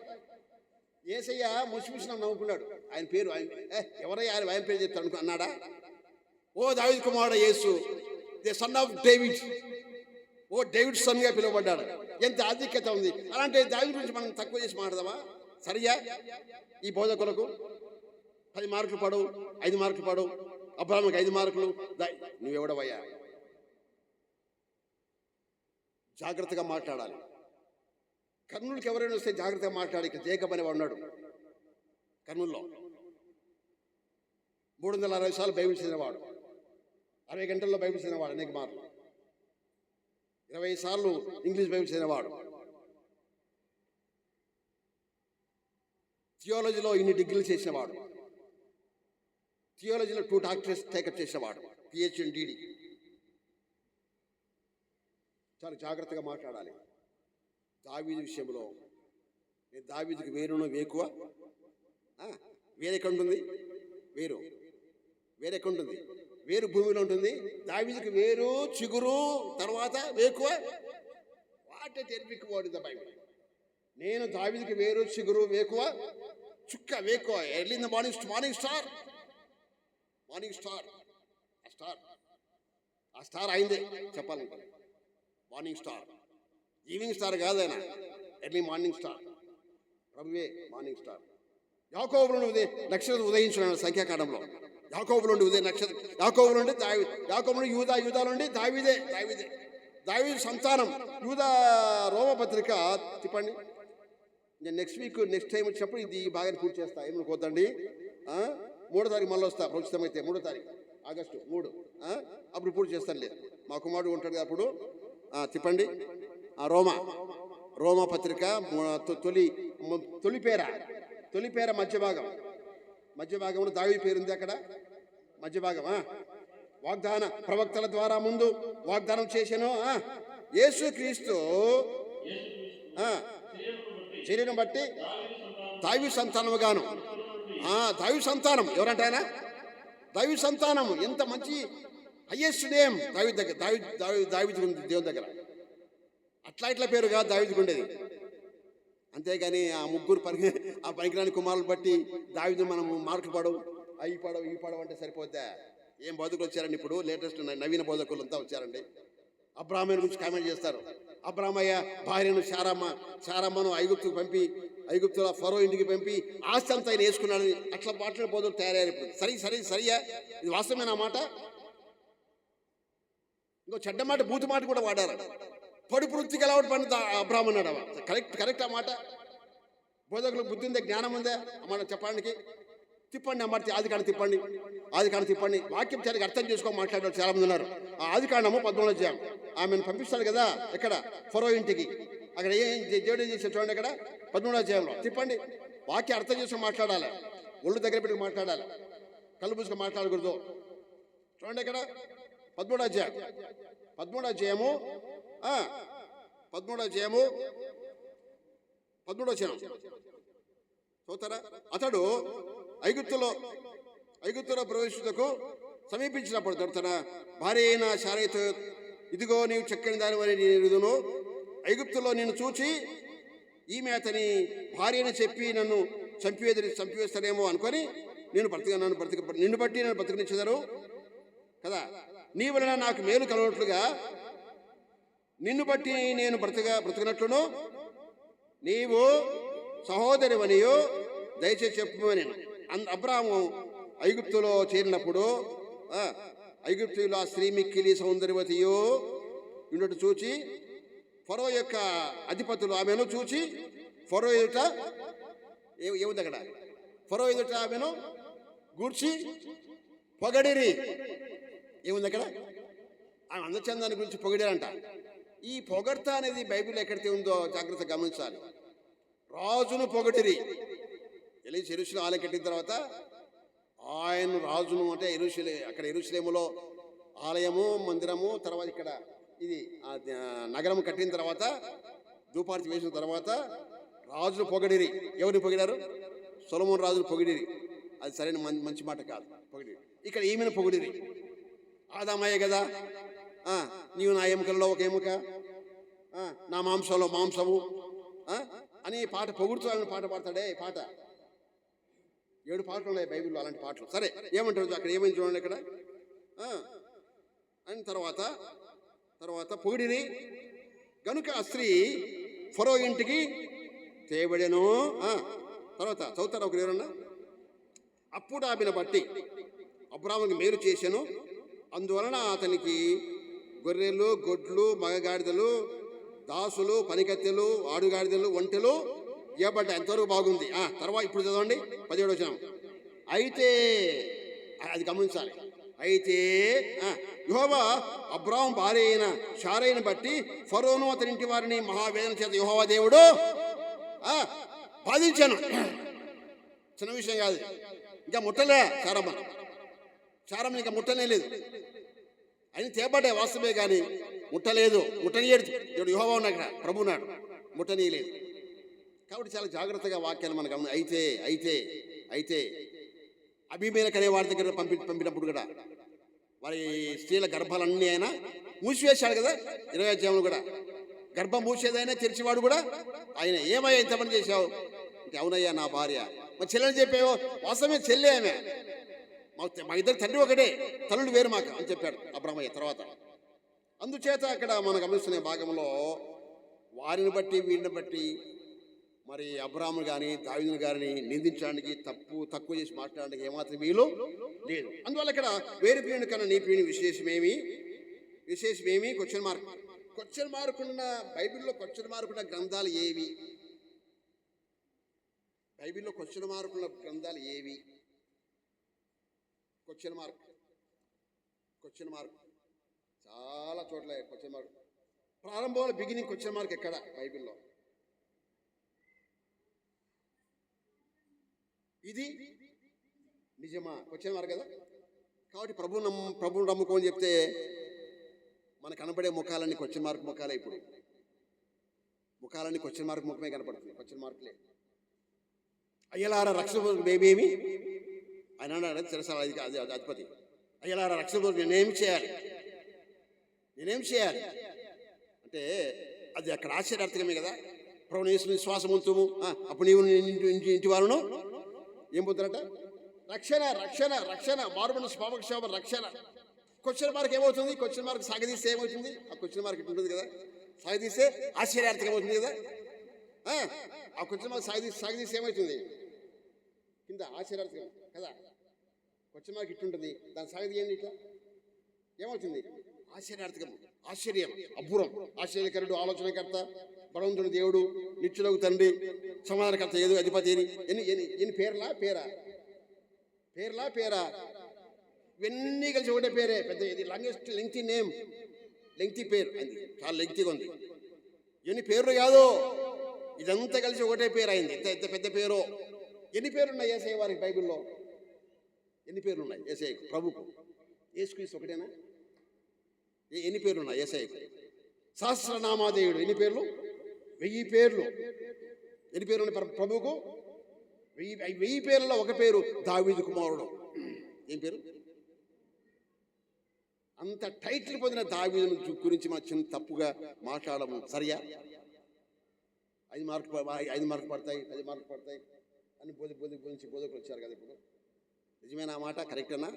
యేసయ్య ముసిముసిన నవ్వుకున్నాడు. ఆయన పేరు ఎవరయ్యా ఆయన పేరు చెప్తాడు అన్నాడా? ఓ దావీదు కుమారుడు యేసు, ది సన్ ఆఫ్ డేవిడ్. ఓ డేవిడ్ సన్గా పిలువబడ్డాడు. ఎంత ఆధిక్యత ఉంది. అలాంటి దావీదు గురించి మనం తక్కువ చేసి మాట్లాడదామా? సరియా? ఈ బోధకులకు 10 మార్కులు పడవు, 5 మార్కులు పడవు, అబ్రాహాముకి 5 మార్కులు. నువ్వెవడవయ్యా? జాగ్రత్తగా మాట్లాడాలి. కర్నూలుకి ఎవరైనా వస్తే జాగ్రత్తగా మాట్లాడి. ఇక్కడ జేకబ్ అనేవాడు ఉన్నాడు కర్నూలులో. 360 సార్లు బైబిల్ చదివినవాడు, 60 గంటల్లో బైబిల్ చదివినవాడు, అనేక మార్లు 20 సార్లు ఇంగ్లీష్ బైబిల్ చదివినవాడు. థియాలజీలో ఇన్ని డిగ్రీలు చేసినవాడు, థియాలజీలో 2 డాక్టరేట్స్ టేకప్ చేసినవాడు, PhD DD. చాలా జాగ్రత్తగా మాట్లాడాలి. దావీదు విషయంలో దావీదుకి వేరును వేకువ. వేరెక్కడ ఉంటుంది? వేరెక్కడ ఉంటుంది? వేరు భూమిలో ఉంటుంది. దావీదుకి వేరు, చిగురు, తర్వాత వేకువ. What a terrific word in the Bible. నేను దావీదుకి వేరు, చిగురు, వేకువ, చుక్క, వేకువ. Early in the morning star. ఆ స్టార్ అయిందే చెప్పాలంటే. మార్నింగ్ స్టార్, ఈవినింగ్ స్టార్ కాదైనా, ఎర్లీ మార్నింగ్ స్టార్. ప్రభువే మార్నింగ్ స్టార్. యాకోబు నుండి నక్షత్రం ఉదయించున్నాడు సంఖ్యాకాండంలో. యాకోబు నుండి ఉదయం నక్షత్రం, యాకోబు నుండి యాకోబు నుండి యూదా నుండి దావీదు సంతానం. యూదా రోమపత్రిక తిప్పండి. నేను నెక్స్ట్ టైం వచ్చినప్పుడు ఇది బాగా పూర్తి చేస్తా. ఏమనుకోద్దండి. 3వ తారీఖు మళ్ళీ వస్తా, ప్రస్తుతమైతే 3వ తారీఖు ఆగస్టు 3 అప్పుడు పూర్తి చేస్తాను. లేదు మా కుమారుడు ఉంటాడు అప్పుడు. తిప్పండి. రోమా పత్రిక తొలి పేర మధ్య భాగంలో దావీదు పేరు ఉంది అక్కడ. మధ్య భాగం వాగ్దాన ప్రవక్తల ద్వారా ముందు వాగ్దానం చేశాను. యేసుక్రీస్తు శరీరం బట్టి దావీదు సంతానముగాను. దావీదు సంతానం ఎవరంటే ఆయన దావీదు సంతానం. ఎంత మంచి హయ్యెస్ట్ నేమ్ దావీదు దగ్గర. దావీదు దేవుని దగ్గర ఇట్లా పేరు కాదు దావీదుకు ఉండేది. అంతేగాని ఆ ముగ్గురు ఆ పనికిరాని కుమారులు బట్టి దావీదు మనము మార్కులు పడవు, అవి పడవు అంటే సరిపోద్దా? ఏం బోధకులు వచ్చారండి ఇప్పుడు, లేటెస్ట్ నవీన బోధకులు అంతా వచ్చారండి. అబ్రాహాము గురించి కామెంట్ చేస్తారు. అబ్రామయ్య భార్యను శారమ్మను ఐగుప్తుల ఫరో ఇంటికి పంపి ఆస్తి అంతా ఆయన వేసుకున్నాడని అట్లా మాట్లాడే బోధకులు తయారయ్యారు ఇప్పుడు. సరియా ఇది వాస్తవమైన మాట? ఇంకో చెడ్డ మాట, బూతు మాట కూడా వాడారు. పడుపు వృత్తికి ఎలా పని అబ్రాహాము అన్నాడు. కరెక్ట్ ఆ మాట? బోధకులకు బుద్ధి ఉందే, జ్ఞానం ఉందే అమ్మాట చెప్పడానికి? తిప్పండి అమ్మాట, ఆది కాండం తిప్పండి. వాక్యం చాలా అర్థం చేసుకోని మాట్లాడారు చాలా మంది ఉన్నారు. ఆది కాండము 14వ అధ్యాయం. ఆమెను పంపిస్తాడు కదా ఎక్కడ, ఫరో ఇంటికి. అక్కడ దేవుడు ఏం చేశాడు చూడండి. అక్కడ 13వ అధ్యాయంలో తిప్పండి. వాక్యం అర్థం చేసుకొని మాట్లాడాలి, ఒళ్ళు దగ్గర పెట్టుకుని మాట్లాడాలి, కళ్ళు పూసుకొని మాట్లాడకూడదు. చూడండి ఇక్కడ 13వ అధ్యాయము 13వ వచనం చూస్తారా? అతడు ఐగుప్తులో ప్రవేశించుటకు సమీపించినప్పుడు తన భార్య అయిన శారైతో, ఇదిగో నీవు చక్కని దాని వని నేను ఐగుప్తులో నిన్ను చూచి ఈమె అతని భార్యని చెప్పి నన్ను చంపివేస్తానేమో అనుకొని నిన్ను బట్టి నన్ను బ్రతికినిచ్చెదరు కదా. నీ వలన నాకు మేలు కలగట్లుగా నిన్ను బట్టి నేను బ్రతికినట్లును నీవు సహోదరివనియో దయచేసి చెప్పుమని. అబ్రాహాము ఐగుప్తులో చేరినప్పుడు ఐగుప్తులో ఆ స్త్రీ మిక్కిలి సౌందర్యవతియో ఉన్నట్టు చూచి ఫరో యొక్క అధిపతులు ఆమెను చూచి ఫరో ఎదుట ఏముంది అక్కడ, ఫరో ఎదుట ఆమెను గూర్చి పొగడిరి. ఏముంది అక్కడ? ఆమె అందచందాన్ని గురించి పొగిడారంట. ఈ పొగడ్త అనేది బైబిల్ ఎక్కడితే ఉందో జాగ్రత్త గమనించాలి. రాజును పొగడిరి. యెరూషలేము ఆలయం కట్టిన తర్వాత ఆయన రాజును అంటే అక్కడ యెరూషలేములో ఆలయము మందిరము, తర్వాత ఇక్కడ ఇది నగరం కట్టిన తర్వాత ధూపార్తి వేసిన తర్వాత రాజును పొగిడిరి. ఎవరిని పొగిడారు? సొలొమోను రాజును పొగిడిరి. అది సరైన మంచి మాట కాదు. పొగిడిరి. ఇక్కడ ఈమెను పొగిడిరి. ఆదామయ్యే కదా, నీవు నా ఎముకల్లో ఒక ఎముక, నా మాంసంలో మాంసము అని పాట పొగుడుతూ ఆయన పాట పాడతాడే. పాట 7 పాటలు ఉన్నాయి బైబిల్లో అలాంటి పాటలు. సరే ఏమంటారు అక్కడ, ఏమైంది చూడండి ఇక్కడ. అని తర్వాత పొగిడిరి గనుక ఆ స్త్రీ ఫరో ఇంటికి తేబడెను. తర్వాత చదువుతారు ఒకరు ఎవరన్నా. అప్పుడు ఆమెను బట్టి అబ్రాహాముకి మేలు చేశాను, అందువలన అతనికి గొర్రెలు, గొడ్లు, మగగాడిదలు, దాసులు, పనికత్తెలు, ఆడుగాడిదలు, ఒంటెలు ఇవ్వబడ్డాయి. ఎంతవరకు బాగుంది. తర్వాత ఇప్పుడు చదవండి 17వ వచనం. అయితే అది గమనించాలి. అయితే యెహోవా అబ్రాహాము భార్య అయిన శారైని బట్టి ఫరోను అతని ఇంటి వారిని మహావేదన చేత యెహోవా దేవుడు బాధించాను. చిన్న విషయం కాదు. ఇంకా ముట్టలే శారమ్మ ఇంకా ముట్టనే లేదు. ఆయన తేపడే వాస్తవే కానీ ముట్టలేదు. ముట్టనీయడు. దేవుడు యెహోవా ఉన్నాడు, ఇక్కడ ప్రభు ఉన్నాడు, ముట్టనీయలేదు. కాబట్టి చాలా జాగ్రత్తగా వాక్యాన్ని మనం గమని. అయితే అభిమేలక్ అనే వారి దగ్గర పంపినప్పుడు కూడా వారి స్త్రీల గర్భాలన్నీ ఆయన మూసివేశాడు కదా. 20వ అధ్యాయంలో కూడా గర్భం మూసేదైనా తెరిచేవాడు కూడా ఆయన. ఏమయ్యా ఇంతమంది చేశావు అంటే, అవునయ్యా నా భార్య. మరి చెల్లెని చెప్పావు, వాస్తవమే చెల్లె ఆమె, మా ఇద్దరు తండ్రి ఒకటే, తల్లుడు వేరు మాకు అని చెప్పాడు అబ్రామయ్య. తర్వాత అందుచేత అక్కడ మనం గమనిస్తున్న భాగంలో వారిని బట్టి వీరిని బట్టి మరి అబ్రాహాము కానీ దావీదును గారిని నిందించడానికి, తక్కువ చేసి మాట్లాడడానికి ఏమాత్రం వీలు లేదు. అందువల్ల ఇక్కడ వేరు ప్రియుని కన్నా నీ ప్రియుని విశేషమేమి క్వశ్చన్ మార్క్ ఉన్న బైబిల్లో క్వశ్చన్ మార్క్ ఉన్న గ్రంథాలు ఏవి? బైబిల్లో క్వశ్చన్ మార్క్ ఉన్న గ్రంథాలు ఏవి? క్వశ్చన్ మార్క్, క్వశ్చన్ మార్క్, చాలా చోట్ల క్వశ్చన్ మార్క్. ప్రారంభంలో బిగినింగ్ క్వశ్చన్ మార్క్ ఎక్కడ బైబిల్లో? ఇది నిజమా? క్వశ్చన్ మార్క్ కదా. కాబట్టి ప్రభువుని నమ్ముకోని చెప్తే మనకు కనబడే ముఖాలన్నీ క్వశ్చన్ మార్క్ ముఖాలే. ఇప్పుడు ముఖాలన్నీ క్వశ్చన్ మార్క్ ముఖమే కనపడుతుంది, క్వశ్చన్ మార్కులే. అయ్యలార రక్షణ మేమేమి ఆయన అన్నాడు తెలుసా అది అధిపతి, అయ్యలార రక్షణ నేనేం చేయాలి, నేనేం చేయాలి అంటే అది అక్కడ ఆశ్చర్యార్థకమే కదా. ప్రభువుని యేసుని విశ్వాసం ఉంచుము, అప్పుడు నీవు ఇంటి వాళ్ళను ఏం పొందుతారట? రక్షణ, రక్షణ, రక్షణ, మారుమన స్వామక్షేమ రక్షణ. క్వశ్చన్ మార్క్ ఏమవుతుంది? క్వశ్చన్ మార్క్ సాగదీస్తే ఏమవుతుంది? ఆ క్వశ్చన్ మార్క్ ఇటు ఉంటుంది కదా, సాగదీస్తే ఆశ్చర్యార్థకం అవుతుంది కదా. ఆ క్వశ్చన్ మార్క్ సాగదీస్తే ఏమవుతుంది? కింద ఆశ్చర్యార్థకం కదా. క్వశ్చన్ మార్క్ ఇట్టుంటుంది, దాని సాగదీయండి ఇట్లా ఏమవుతుంది? ఆశ్చర్యార్థకం, ఆశ్చర్యం, అబ్బురం, ఆశ్చర్యకరుడు, ఆలోచనకర్త, బలవంతుడు దేవుడు, నిత్యులకు తండ్రి, సమాధానకర్త, ఏదో అధిపతి. ఎన్ని పేర్లా పేరా ఇవన్నీ కలిసి ఒకటే పేరే. పెద్ద ఇది లాంగెస్ట్ లెంగ్తీ నేమ్, లెంగ్తీ పేరు, అది చాలా లెంగ్తీగా ఉంది. ఎన్ని పేర్లు కాదు, ఇదంతా కలిసి ఒకటే పేరు అయింది. ఎంత పెద్ద పేరు. ఎన్ని పేర్లు ఉన్నాయి యేసయ్య వారికి బైబిల్లో? ఎన్ని పేర్లు ఉన్నాయి యేసయ్యకు? ప్రభుకు యేసుక్రీస్తు ఒకటేనా? ఎన్ని పేర్లు ఉన్నాయి యేసయ్యకు? సహస్రనామాదేవుడు ఎన్ని పేర్లు? 1000 పేర్లు. ఎన్ని పేర్లు ఉన్నాయి ప్రభువుకు? 1000 పేర్లలో ఒక పేరు దావీదు కుమారుడు. ఏం పేరు? అంత టైటిల్ పొందిన దావీదు గురించి మన చిన్న తప్పుగా మాట్లాడము సరియా? 5 మార్కులు పడతాయి, 10 మార్కులు పడతాయి అని బోధకులు వచ్చారు కదా. ఇప్పుడు నిజమైన ఆ మాట కరెక్టేనా?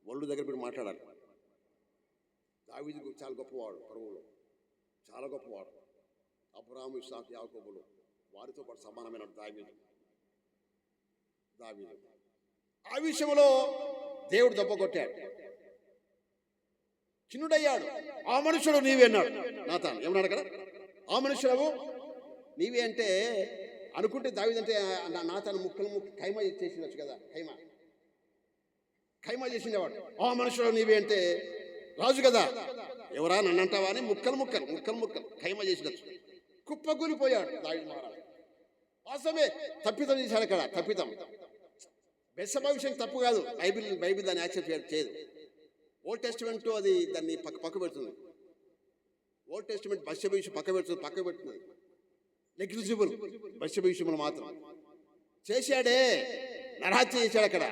ఒళ్ళు దగ్గర పెట్టి మాట్లాడాలి. దావీదు చాలా గొప్పవాడు, ప్రభువులో చాలా గొప్పవాడు. అబ్రాహాము, ఇస్సాకు, యాకోబులు వారితో పాటు సమానమైన దావీదు. ఆ విషయంలో దేవుడు దెబ్బ కొట్టాడు, చిన్నుడయ్యాడు. ఆ మనుషుడు నీవే అన్నాడు నాతాను. ఏమన్నాడు అక్కడ? ఆ మనుషుడు నీవే అంటే అనుకుంటే దావీదు అంటే నాతాను ముక్కలు ఖైమా చేసిండొచ్చు కదా. ఖైమా చేసిండేవాడు. ఆ మనుషుడు నీవే అంటే రాజు కదా, ఎవరా నన్ను అంటావా అని ముక్కలు ఖైమా చేసిండొచ్చు. కుప్పకూలిపోయాడు దావీదు మహారాజు. వాస్తవమే, తప్పిదం చేశాడు అక్కడ. తప్పిదం బెత్షెబా విషయం తప్పు కాదు. బైబిల్ దాన్ని యాక్సెప్ట్ చేయదు. ఓల్డ్ టెస్టిమెంట్ అది దాన్ని పక్క పెడుతుంది. ఓల్డ్ టెస్టిమెంట్ బెత్షెబా విషయం పక్క పెడుతుంది. నెగ్లిజిబుల్ బెత్షెబా విషయంలో మాత్రం. చేశాడే, నరహత్య చేశాడు అక్కడ.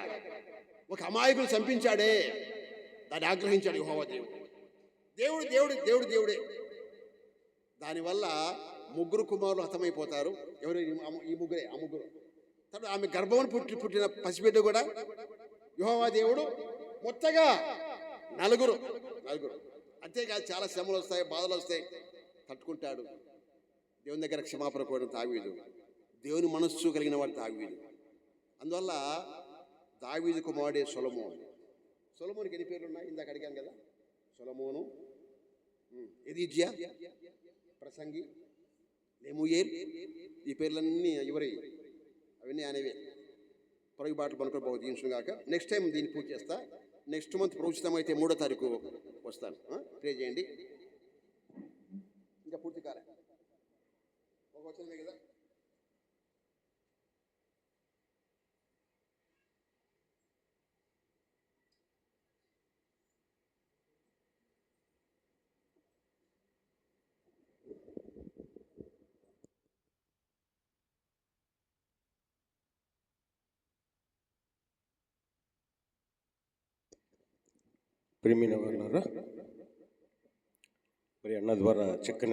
ఒక అమాయకులు చంపించాడే, దాన్ని ఆగ్రహించాడు యెహోవా దేవుడే. దానివల్ల 3 కుమారులు హతమైపోతారు. ఎవరు? ఈ ముగ్గురు. తర్వాత ఆమె గర్భం పుట్టిన పసిబిడ్డ కూడా యెహోవా దేవుడు మొత్తగా 4. అంతేకాదు, చాలా శ్రమలు వస్తాయి, బాధలు వస్తాయి, తట్టుకుంటాడు. దేవుని దగ్గర క్షమాపణ కోరిన దావీదు, దేవుని మనస్సు కలిగిన వాడు దావీదు. అందువల్ల దావీదు కుమారుడే సొలొమోనుకి ఎన్ని పేర్లు ఉన్నాయి? ఇందాక అడిగాను కదా. సొలొమోను, ఎదీజ్యా, ప్రసంగి, లెమూయేల్, ఈ పేర్లన్నీ ఎవరి? అవన్నీ అనేవే. పొరగి బాటలు పనుకొని బాగు దీని కాక నెక్స్ట్ టైం దీన్ని పూర్తి చేస్తా. నెక్స్ట్ మంత్ ప్రభుత్వం అయితే 3వ తారీఖు వస్తాను. ప్రే చేయండి. ఇంకా పూర్తి కాలే, ఒక వచనమే కదా. ప్రియమైన వాళ్ళారా, మరి అన్న ద్వారా చక్కని